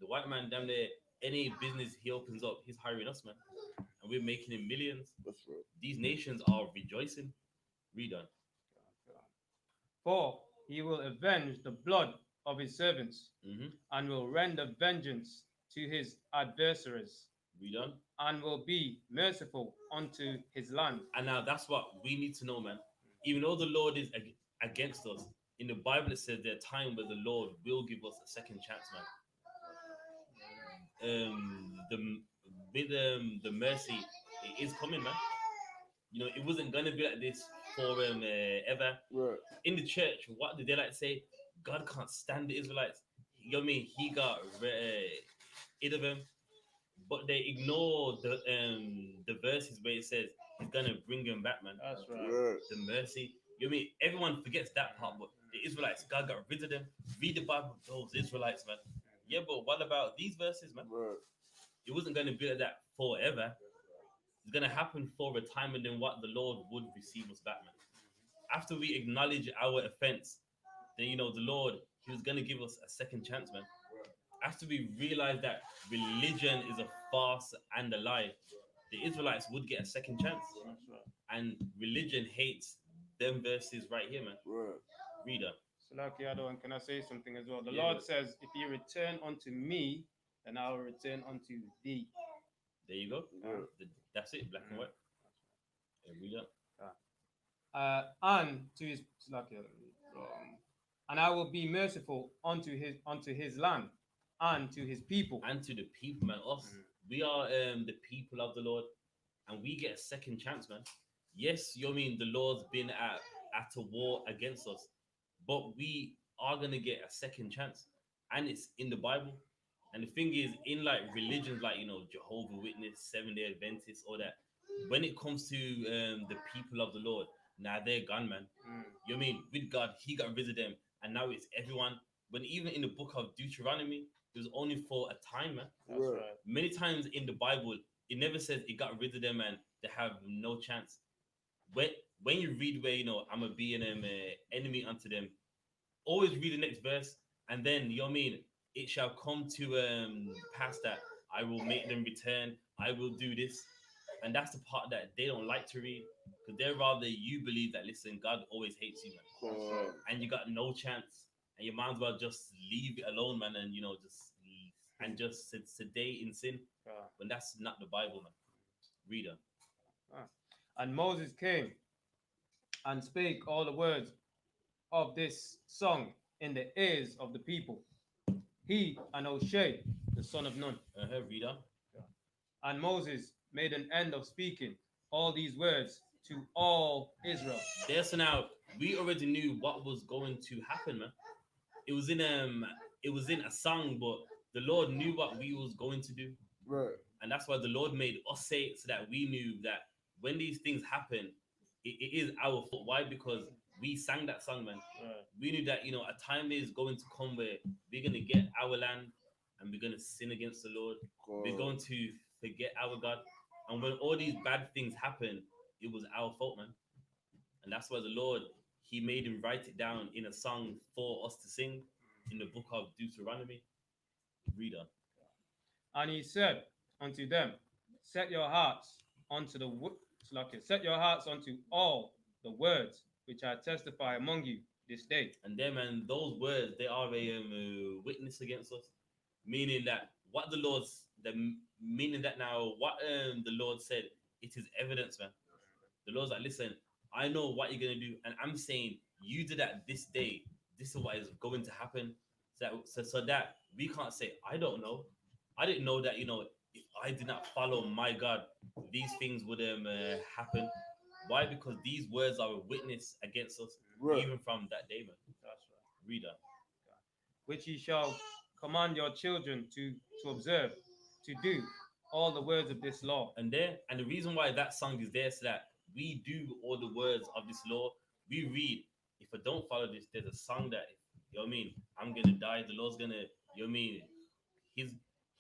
The white man, damn near any business he opens up, he's hiring us, man. And we're making him millions. That's right. These nations are rejoicing. Read on. For he will avenge the blood of his servants, and will render vengeance to his adversaries. Read on. And will be merciful unto his land. And now that's what we need to know, man. Even though the Lord is against us, in the Bible it says there's a time where the Lord will give us a second chance, man. The mercy, it is coming, man. You know, it wasn't gonna be like this for ever. Right. In the church, what did they like to say? God can't stand the Israelites. You know what I mean? He got rid of them, but they ignore the verses where it says he's gonna bring them back, man. That's right. Right. The mercy. You know what I mean? Everyone forgets that part, but the Israelites, God got rid of them. Read the Bible, those Israelites, man. Yeah, but what about these verses, man? Right. It wasn't gonna be like that forever. It's gonna happen for a time, and then what the Lord would receive us back, man. After we acknowledge our offense, then you know the Lord, He was gonna give us a second chance, man. After we realize that religion is a farce and a lie, the Israelites would get a second chance. That's right. And religion hates them verses right here, man. Right. Reader. So, like the other one, can I say something as well? The Yeah, Lord but- says, if you return unto me, then I will return unto thee. There you go. Right. That's it, black and white. Yeah, reader. And to his and I will be merciful unto his land and to his people. And to the people, man. Us, we are the people of the Lord, and we get a second chance, man. Yes, you know what I mean, the Lord's been at a war against us, but we are gonna get a second chance, and it's in the Bible. And the thing is, in like religions like, you know, Jehovah Witness, Seventh-day Adventists, all that, when it comes to the people of the Lord, now they're gone, man. You know what I mean? With God, He got rid of them, and now it's everyone. When even in the book of Deuteronomy, it was only for a time, man. That's Right. right. Many times in the Bible, it never says it got rid of them and they have no chance. When you read where, you know, I'm gonna be an enemy unto them, always read the next verse, and then, you know what I mean, it shall come to pass that I will make them return. I will do this, and that's the part that they don't like to read, because they're rather you believe that, listen, God always hates you, man, and you got no chance, and you might as well just leave it alone, man, and you know just sedate in sin, when that's not the Bible, man. Reader. And Moses came and spake all the words of this song in the ears of the people. He and O'Shea, the son of Nun. Reader. And Moses made an end of speaking all these words to all Israel. There, so now we already knew what was going to happen, man. It was in a song, but the Lord knew what we was going to do. Right. And that's why the Lord made us say it, so that we knew that when these things happen, it is our fault. Why? Because we sang that song, man. Right. We knew that, you know, a time is going to come where we're going to get our land and we're going to sin against the Lord. We're going to forget our God. And when all these bad things happen, it was our fault, man. And that's why the Lord, He made him write it down in a song for us to sing in the book of Deuteronomy. Reader. And he said unto them, set your hearts unto set your hearts unto all the words which I testify among you this day. And then, man, those words, they are a witness against us, meaning that what the Lord's, meaning that now what the Lord said, it is evidence, man. The Lord's like, listen, I know what you're gonna do, and I'm saying you did that this day. This is what is going to happen. So that we can't say, I don't know. I didn't know that, you know, if I did not follow my God, these things would happen. Why? Because these words are a witness against us, Right. even from that day, man. That's right. Reader. Which ye shall command your children to observe, to do all the words of this law. And the reason why that song is there, so that we do all the words of this law. We read, if I don't follow this, there's a song that, you know what I mean, I'm gonna die. The Lord's gonna, you know what I mean, He's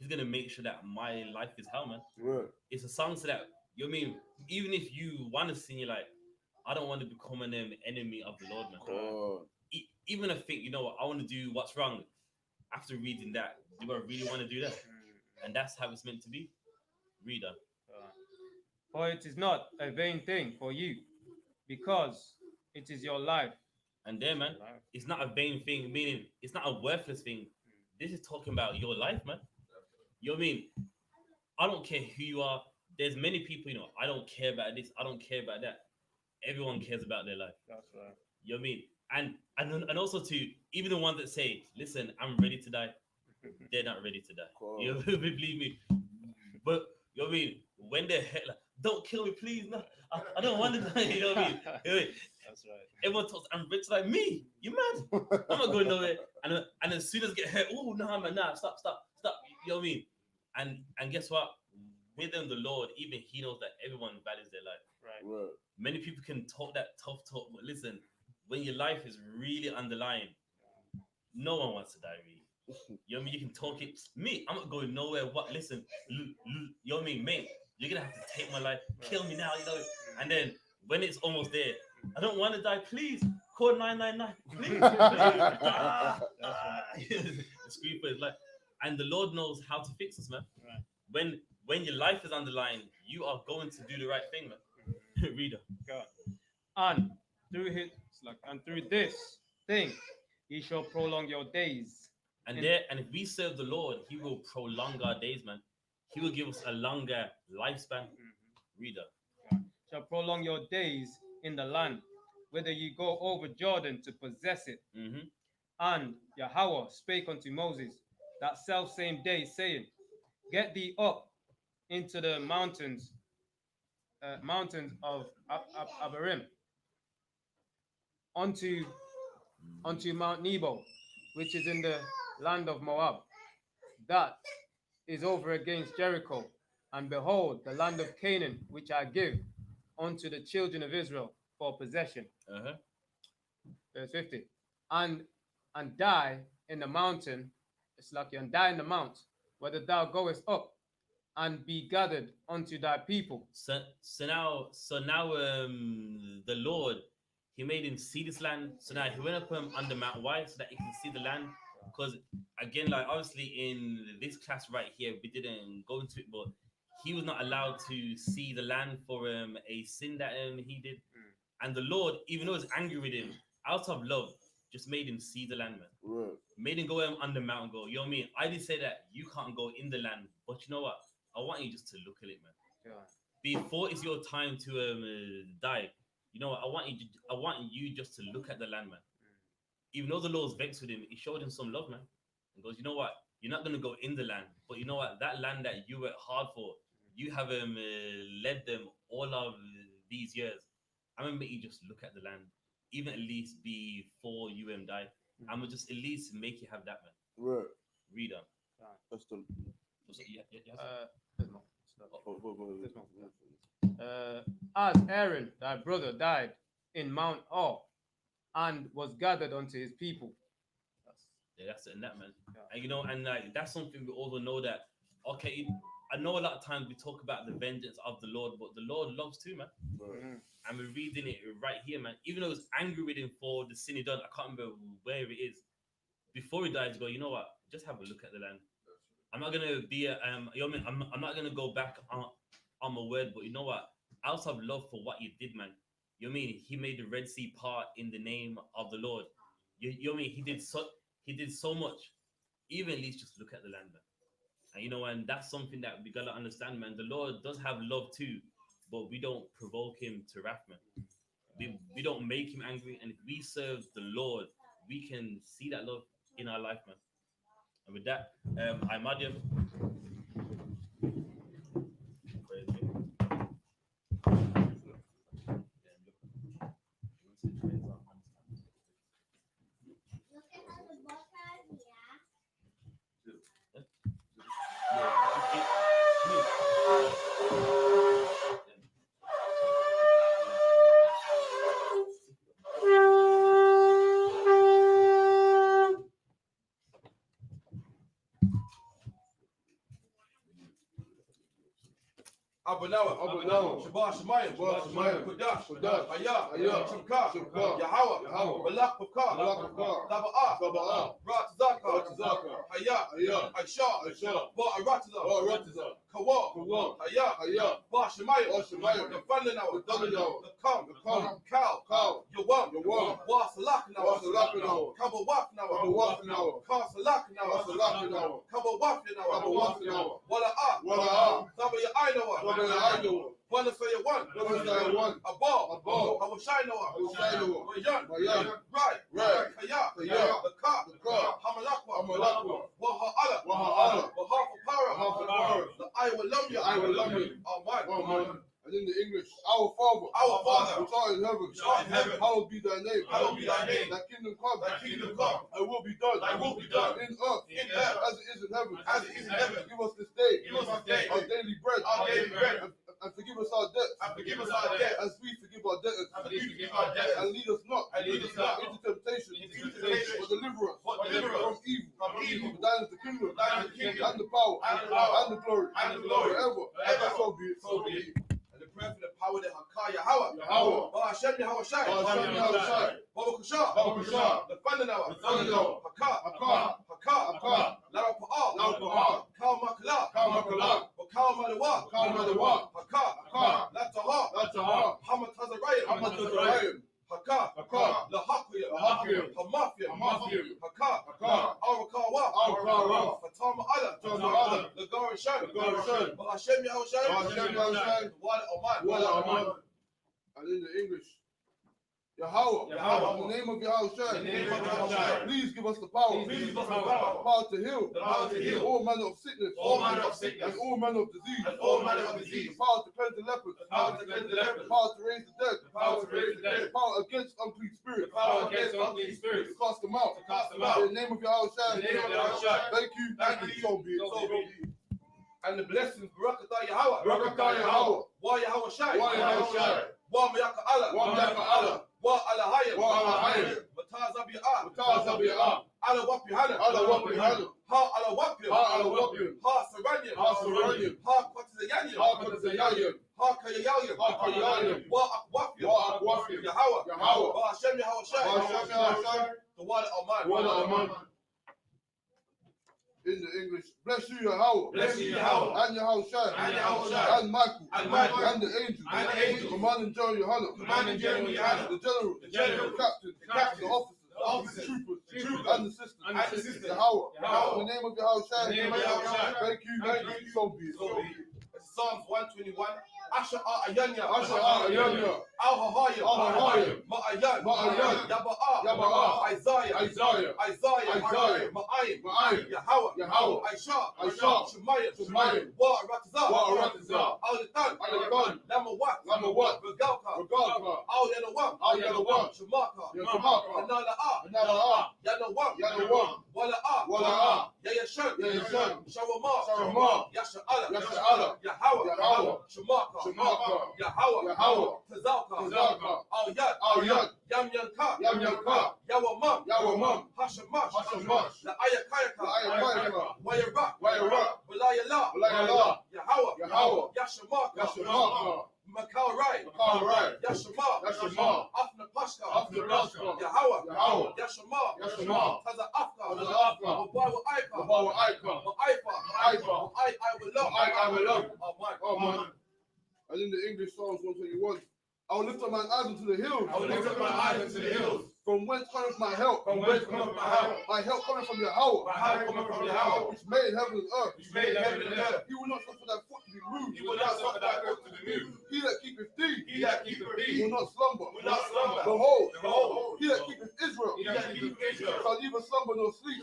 gonna make sure that my life is hell, man. Right. It's a song so that, you know what I mean, even if you want to sing, you're like, I don't want to become an enemy of the Lord, man. Even if I think, you know what, I want to do what's wrong. After reading that, do I really want to do that? And that's how it's meant to be. Reader. For it is not a vain thing for you, because it is your life. And there, man, it's not a vain thing, meaning it's not a worthless thing. This is talking about your life, man. You know what I mean? I don't care who you are. There's many people, you know, I don't care about this, I don't care about that. Everyone cares about their life. That's right. You know what I mean? And also too, even the ones that say, listen, I'm ready to die, they're not ready to die. You know, believe me. But you know what I mean? When don't kill me, please. No, I don't want to die. You know what I mean? That's right. Everyone talks, I'm rich like me. You mad? I'm not going nowhere. And as soon as I get hurt, oh no, man, nah, stop. You know what I mean? And guess what? Within the Lord, even He knows that everyone values their life. Right. Many people can talk that tough talk, but listen, when your life is really underlying, no one wants to die, really. You know what I mean? You can talk it. Me, I'm not going nowhere. What? Listen, you know what I mean, mate? You're gonna have to take my life, kill me now, you know. And then when it's almost there, I don't want to die. Please call 999. Please. The screen for his life, and the Lord knows how to fix us, man. Right. When your life is underlying, you are going to do the right thing, man. Reader. God. And through this thing, He shall prolong your days. And if we serve the Lord, He will prolong our days, man. He will give us a longer lifespan. Reader. God shall prolong your days in the land, whether you go over Jordan to possess it. And Yahweh spake unto Moses that self same day, saying, Get thee up into the mountains of Abarim, unto Mount Nebo, which is in the land of Moab, that is over against Jericho, and behold, the land of Canaan, which I give unto the children of Israel for possession. Verse 50. And die in the mountain, it's like and die in the mount, whether thou goest up and be gathered unto thy people. So now the Lord, He made him see this land. So now He went up under Mount Why so that he can see the land. Because again, like obviously in this class right here, we didn't go into it, but he was not allowed to see the land for a sin that he did. And the Lord, even though He was angry with him, out of love, just made him see the land, man. Made him go under mountain, go. You know what I mean? I did say that you can't go in the land, but you know what? I want you just to look at it, man. Before it's your time to die, you know what? I want you just to look at the land, man. Even though the Lord's vexed with him, He showed him some love, man. And goes, you know what? You're not going to go in the land, but you know what? That land that you worked hard for, you have led them all of these years. I'm going to make you just look at the land, even at least before you die. I'm going to just at least make you have that, man. Reader. That's the. As Aaron, thy brother, died in Mount Or, and was gathered unto his people. That's it, that, man. And you know, and like that's something we also know that. Okay, I know a lot of times we talk about the vengeance of the Lord, but the Lord loves too, man. And we're reading it right here, man. Even though He was angry with him for the sin he done, I can't remember where it is. Before he died, he go, you know what? Just have a look at the land. I'm not gonna be a you know what I mean? I'm not gonna go back on my word, but you know what? Out of love for what you did, man. You know what I mean? He made the Red Sea part in the name of the Lord. You know what I mean? He did so much. Even at least just look at the land, man. And you know, and that's something that we gotta understand, man. The Lord does have love too, but we don't provoke Him to wrath, man. We don't make Him angry, and if we serve the Lord, we can see that love in our life, man. And with that, I'm Adium. Abanawa, Shabbat Shemayim, Kodash, Hayah, Shemka, Yahweh, Balak Bakar, Taba'ah, Ratzaka, Hayah, Aisha, Ba'aratiza, Kawa, Hayah, Ba Shemayim, the Vandanawa, the Kam, Cow, Yawam, Ba Salak, Kabawak now, Ka Salak now, Kabawak now, Wala, Sabaya Ainawa. One say one. A ball. I will shine Right. Kaya. The car. Hamalakwa. Waha Allah. Waha Para. The I will love you. Oh man. which art in heaven, hallowed be thy name. Thy kingdom come, and will be done in earth as it is in heaven. Give us this day our daily bread, and forgive us our debts, as we forgive our debtors, and lead us not into temptation, but deliver us from evil. For thine is the kingdom, and the power, and the glory, forever. So be it. And the prayer for the power that Hakah Yahweh. Ba Hashem Yahweh Shai. Baba Kusha. The Fandanawa. Hakah. Lara Pa'al. Kal Makala. Kal Madawa. Hakah. Lataha. Hamad Tazarayim. Hakah. Lahakiyah. Hamafiyah. Hakah. Arakawa. Fatama Allah. The Garan Shai. Ba Hashem Yahweh Shai. Wala Oman. And in the English, Yahweh. In the name of Yahweh, please give us the power. Power to heal. All manner of sickness. And all manner of disease. The power to cleanse the lepers. The power to raise the dead. The power against unclean spirits. To cast them out. In the name of Yahweh. Thank you. So be it. And the blessings, Barakatah Yahweh. Wa Yahweh Shai. Wa Mayaka Allah. Wa Alahayim. Matazabi'ah. Ala Wapi. Ha Ala Wapi. Ha Saranyim. Ha Kwatizayanyim. Ha Kayayayim. Wa Akwafiyim. Yahweh. Ba Hashem Yahweh Shai. The Wala Oman. In the English, bless you, Yahweh. And Yahweh Shai. And Michael. And the angels. Commanding General Yohanan. The general. The captain. The officers. The troopers. And the sisters. Yahweh. In the name of Yahweh Shai. Thank you. So be it. Psalms 121. Asha Ayanya. Al-Hahayim. Ma'ayan. Yaba'a. Isaiah. Ma'ayim. Yahweh. Aisha. Shemayim. Wa Ratazah. Al-Litan. Lamawat. Regalka. Al-Yanawam. Shemaka. Anala'a. Yanawam. Wala'a. Yayashan. Shawama. Yasha'ala. Yahweh. Shemaka. Yahweh. Tazalka. Al-Yad. Yamyanka. Yawamam. Hashamash. La'ayakayaka. Wayarak. Walayala. Yahweh. Yashemaka. Makarai. Yashema. Afna Pashka. Yahweh. Yashema. Taza Afka. Wabawa Aika. Ma'aifa. I will love. Oh my. And in the English Psalms 121, I will lift up my eyes into the hills. From whence cometh my help? My help coming from Yahweh. Which made heaven and earth. He will not suffer thy foot to be moved. He that keepeth thee will not slumber. Behold, he that keepeth Israel shall neither slumber nor sleep.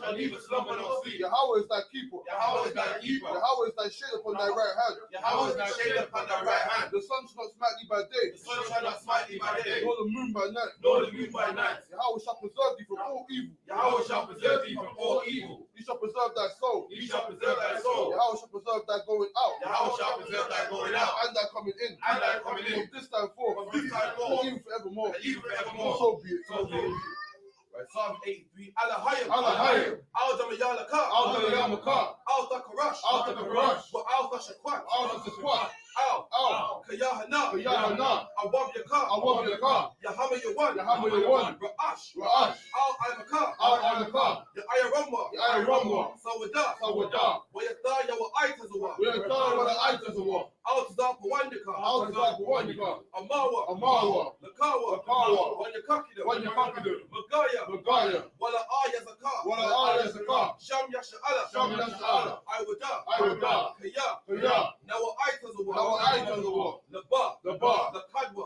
Yahweh is thy keeper. Yahweh is thy shade upon thy right hand. The sun shall not smite thee by day, nor the moon by night. Yahweh shall preserve thee from all evil. He shall preserve thy soul. Yahweh shall preserve thy going out. And thy coming in. From this time forth. And even forevermore. So be it. Right, Psalm 83. Alahayim. Al-Damayalaka. Al-Takarash. Wa Al-Tashakwat. Kayahana. Above Yaka. Yahama Ra'ash. Al-Aimaka. Ayaramwa. Sawada. Wayata Yawa Al-Tazapawandika. Amawa. Lakawa. Wanyakakida. Magaya. Wala Ayazaka. Sham Yasha'ala. Iwada. Kaya. Nawa Aitazawa. Laba.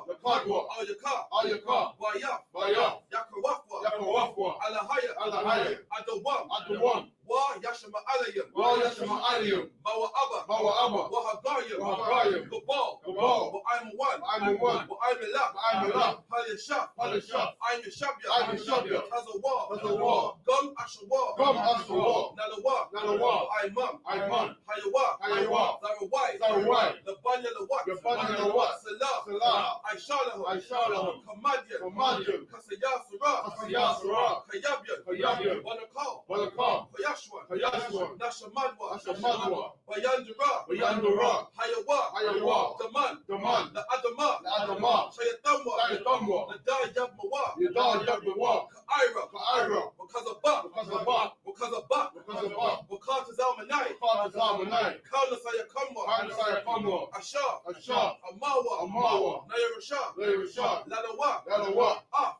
Lakadwa. Ayaka. Bayaf. Yakawafwa. Alahaya. Adawam. Wa Yashma Alayim. Wa Yashma Alayim. Mawa Abba. Mawa Abba. Wa Hagayim. Wa Hagayim. Gabal. Gabal. Wa I'm one. I'm one. Wa I'm Elak. I'm Elak. Halishah. Halishah. I'm Yeshabia. I'm Yeshabia. Tazawa. Tazawa. Gum Ashawa. Gum Ashawa. Nalawa. Nalawa. Imam. Imam. Hayawa. Hayawa. Zarawai. Zarawai. The Banya Lawat. The Banya Lawat. Salah. Salah. Aishalahu. Aishalahu. Kamadian. Kamadian. Kasaya Surah. Kasaya Surah. Kayabian. Kayabian. Wanakal. Wanakal. Kayashwan. Kayashwan. Nashamadwa. Nashamadwa. Bayandura. Bayandura. Hayawa. Hayawa. Daman. Daman. The Adama. The Adama. Shayatamwa. Shayatamwa. The Dar Yabmawa. The Dar Yabmawa. Kaira. Kaira. Because of Ba. Because of Ba. Because of Ba. Because of Ba. Wakata Zalmanai. Wakata Zalmanai. Kaula Sayakamwa. Kaula Sayakamwa. Asha. Asha. Amawa. Amawa. Nayarusha. Nayarusha. Lalawa. Lalawa. Ah.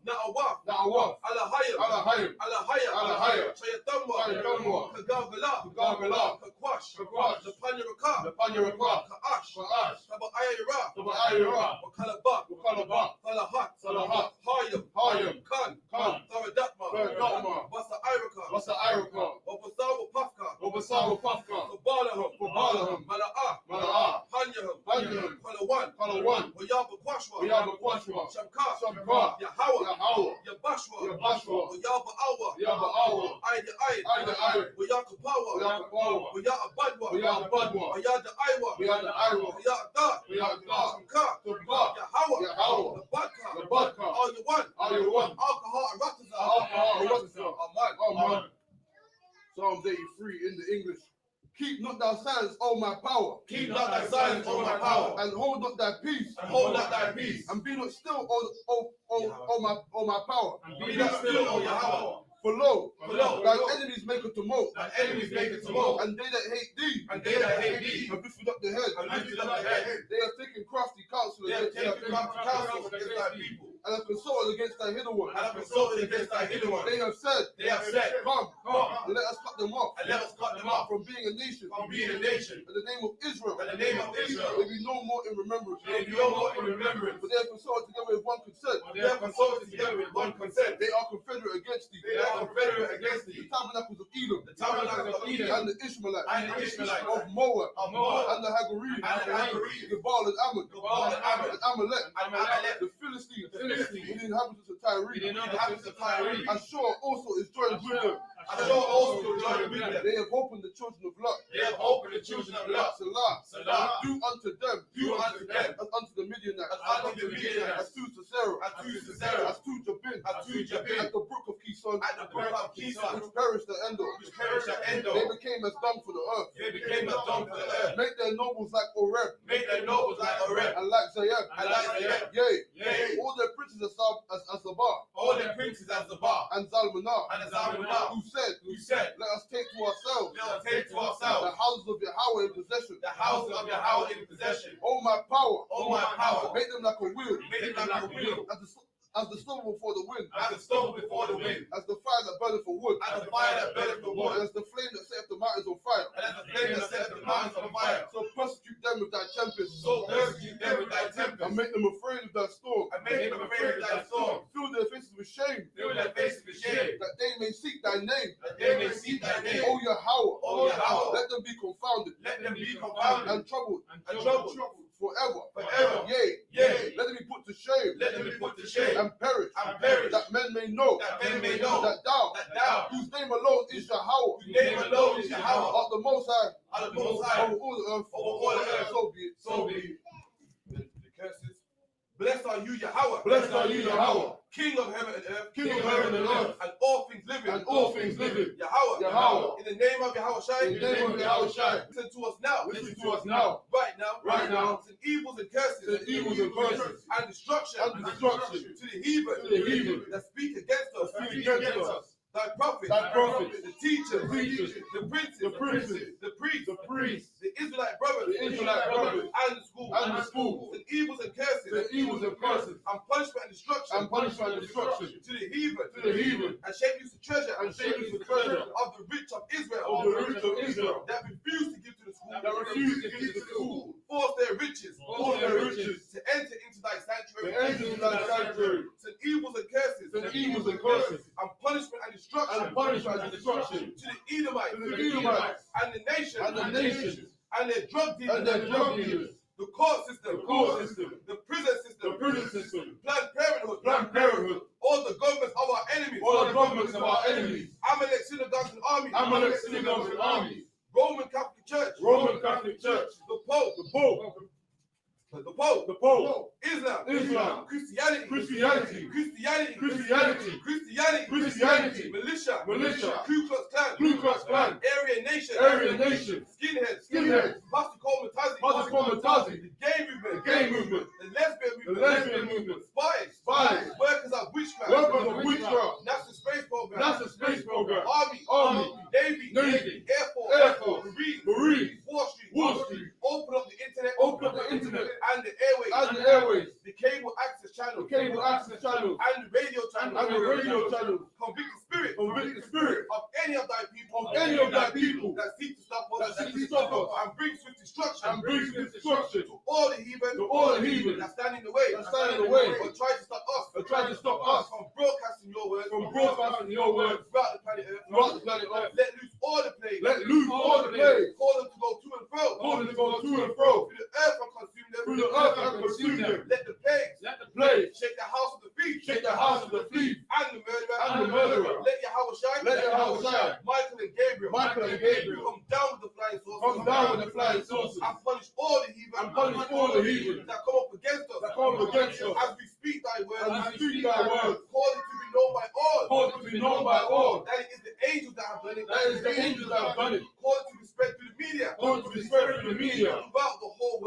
Na'awa. Na'awa. Alahayim. Alahayim. Alahaya. Alahaya. Shayatamwa. Shayatamwa. Kagagala. Kagagala. Kakwash. Kakwash. The Panyaraka. The Panyaraka. Ka'ash. Ka'ash. Tabaayira. Tabaayira. Wakalaba. Wakalaba. Salahat. Salahat. Hayim. Hayim. Khan. Khan. Taradatma. Taradatma. Wasa Iraka. Wasa Iraka. Wabasawa Pafka. Wabasawa Pafka. Kubalahum. Kubalahum. Mala'a. Mala'a. Hanyahum. Hanyahum. Kalawan. Kalawan. Wayaba Kwashwa. Wayaba Kwashwa. Shamka. Shamka. Yahawa. Yahawa. Yabashwa. Yabashwa. Wayaba Awa. Yaba Awa. Aida Aid. Aida Aid. Wayaka Power. Wayaka Power. Wayaka Badwa. Wayaka Badwa. Wayada Iwa. Wayada Iwa. Wayaka Da. Wayaka Da. Shamka. Shamka. Yahawa. Yahawa. The Badka. The Badka. All you want. All you want. Alcohol and Rataza. Alcohol and Rataza. Aman. Aman. Psalms 83 in the English. Keep not thy silence, O my power. Keep not thy silence, O my power. And hold not thy peace. And hold not thy peace. And be not still, O my power. And be not still, O Yahweh. For lo, lo, thine enemies make it to moat. Thine enemies make it to moat. And they that hate thee. And they that hate thee. Have lifted up the head. And lifted up the head. They have taken crafty counsel against thy people. And have consulted against thy hidden one. And have consulted against thy hidden one. They have said. Come, and let us cut them off. And let us cut them off. From being a nation. From being a nation. In the name of Israel. In the name of Israel. They be no more in remembrance. They be no more in remembrance. But they have consulted together with one consent. They have consulted together with one consent. They are confederate against thee. They are confederate against thee. The tabernacles of Edom. The tabernacles of Edom. And the Ishmaelites. And the Ishmaelites. Of Moab. Of Moab. And the Hagarenes. And the Hagarenes. Gebal and Ammon. Gebal and Ammon. And Amalek. And Amalek. The Philistines. The Philistines. And the inhabitants of Tyre. And the inhabitants of Tyre. Ashur also is joined with them. Ashur also joined with them. They have opened the children of Lot. They have opened the children of Lot. Salah. Salah. Do unto them. Do unto them. As unto the Midianites. As unto the Midianites. As to Sisera. As to Sisera. As to Jabin. As to Jabin. At the brook of Kison. At the brook of Kison. Which perished at Endor. Which perished at Endor. They became as dung for the earth. They became as dung for the earth. Make their nobles like Oreb. Make their nobles like Oreb. And like Zayeb. And like Zayeb. Yea. All their princes as Zabah. All their princes as Zabah. And Zalmanah. And Zalmanah. Who said, let us take to ourselves. Let us take to ourselves. The houses of Yahweh in possession. The houses of Yahweh in possession. Oh my power. Oh my power. Make them like a wheel. Make them like a wheel. As the stove before the wind. As the stove before the wind. As the fire that burneth for wood. As the fire that burneth for wood. And as the flame that setteth the mountains on fire. And as the flame that setteth the mountains on fire. So persecute them with thy tempest. So persecute them with thy tempest. And make them afraid of thy storm. And make them afraid of thy storm. Fill their faces with shame. Fill their faces with shame. That they may seek thy name. That they may seek thy name. O Yahweh. O Yahweh. Let them be confounded. Let them be confounded. And troubled. And troubled. Forever. Forever. Yea. Let them be put to shame. Let them be put to shame. And perish. And perish. That men may know. That men may know. That thou. Whose name alone is Yahweh. Whose name alone is Yahweh. Art the Most High. Art the Most High. Over all the earth. Over all the earth. So be it. So be it. The curses. Blessed are you, Yahweh. Blessed are you, Yahweh. King of heaven and earth. King of heaven and earth. And all things living. And all things living. Yahweh. In the name of Yahweh Shai. In the name of Yahweh Shai. Listen to us now. Listen to us now. Right now. Right now. Sin evils and curses. Sin evils and curses. And destruction. And destruction. To the heathen. To the heathen. That speak against us. That speak against us. Thy prophets. Thy prophets. The teachers. The teachers. The princes. The princes. The priests. The priests. The Israelite brothers. The Israelite brothers. And the schools. And the schools. Sin evils and curses. The evils and curses. And punishment and destruction. And punishment and destruction. To the heathen. To the heathen. And shape you the treasure. And shape you the treasure. Of the rich of Israel. Of the rich of Israel. That refuse to give to the school. That refuse to give to the school. Force their riches. Force their riches. To enter into thy sanctuary. To enter into thy sanctuary. Sin evils and curses. Sin evils and curses. And punishment and destruction. destruction. To the Edomites. And the nations. And their drug dealers. The court system. The prison system. Planned Parenthood. All the governments of our enemies. Amalek synagogues and armies. Roman Catholic Church. The Pope. Islam. Christianity. Militia. Ku Klux Klan. Aryan Nation. Skinheads. Pastor Komatazi. The gay movement. The lesbian movement. Spies. Workers of witchcraft. National Space Program. Army. Navy. Air Force. Marines. Wall Street. Open up the internet. And the airways. The cable access channel. And the radio channel. Convict the spirit of any of thy people that seek to stop us and bring swift destruction to all the heathen that stand in the way or try to stop us from broadcasting your word throughout the planet Earth. Let loose all the plagues. Call them to go to and fro through the earth and consume them. Let the plagues shake the house of the thief and the murderer. Let Yahweh shine. Michael and Gabriel come down with the flying saucers and punish all the heathen that come up against us as we speak thy word. Cause it to be known by all that it is the angels that have done it. Cause it to be spread through the media throughout the whole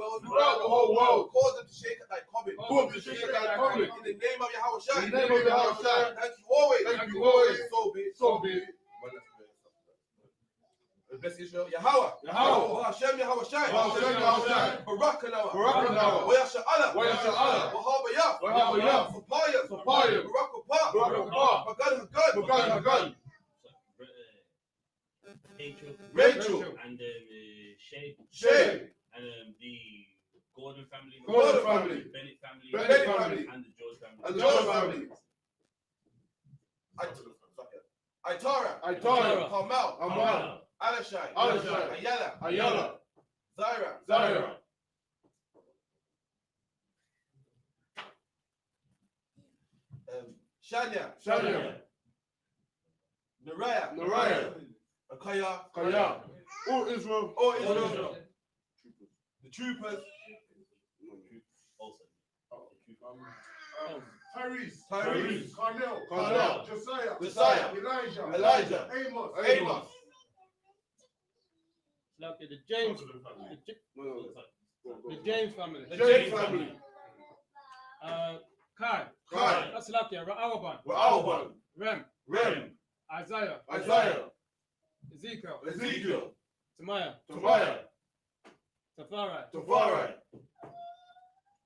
world. Cause them to shake at thy coming. In the name of Yahweh. Thank you always. So be it. Bless Israel. Yahweh. Hashem Yahweh Shai. Barak Anawa. Wayasha Allah. Wahaba Sapaya. Barak Hagan. Rachel. And Shay. And the Gordon family. Bennett family. And the George family. Itara. Hamal. Alashai. Ayala. Zaira. Shania. Naraya. Akaya. All Israel. The troopers. Tyrese. Carnell. Josiah. Elijah. Amos. Look at the James family. Kai. That's lucky. Ra'awaban. Rem. Isaiah. Ezekiel. Tamaya. Tafari.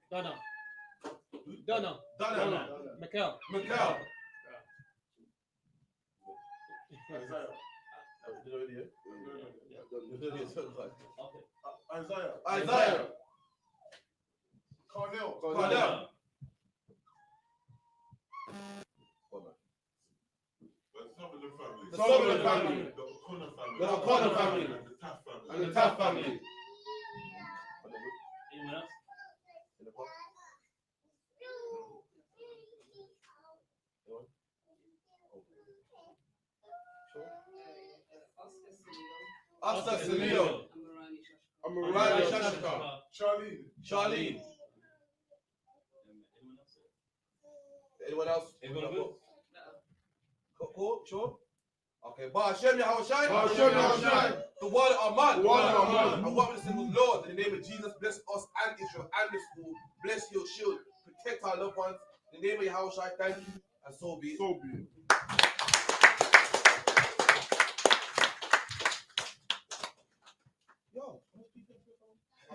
Donna. Mikel. Isaiah. Carnell. The Sutherland family. The O'Connor family. And the Taft family. anyone else? Oscar Celino. Amarani Shashaka. Charlene. Anyone else? Cool? Sure? Okay. Ba Hashem Yahweh Shai. The word of Aman. And what we said was Lord, in the name of Jesus, bless us and Israel and the school. Bless your shield. Protect our loved ones. In the name of Yahweh Shai, thank you. And so be it. Yo.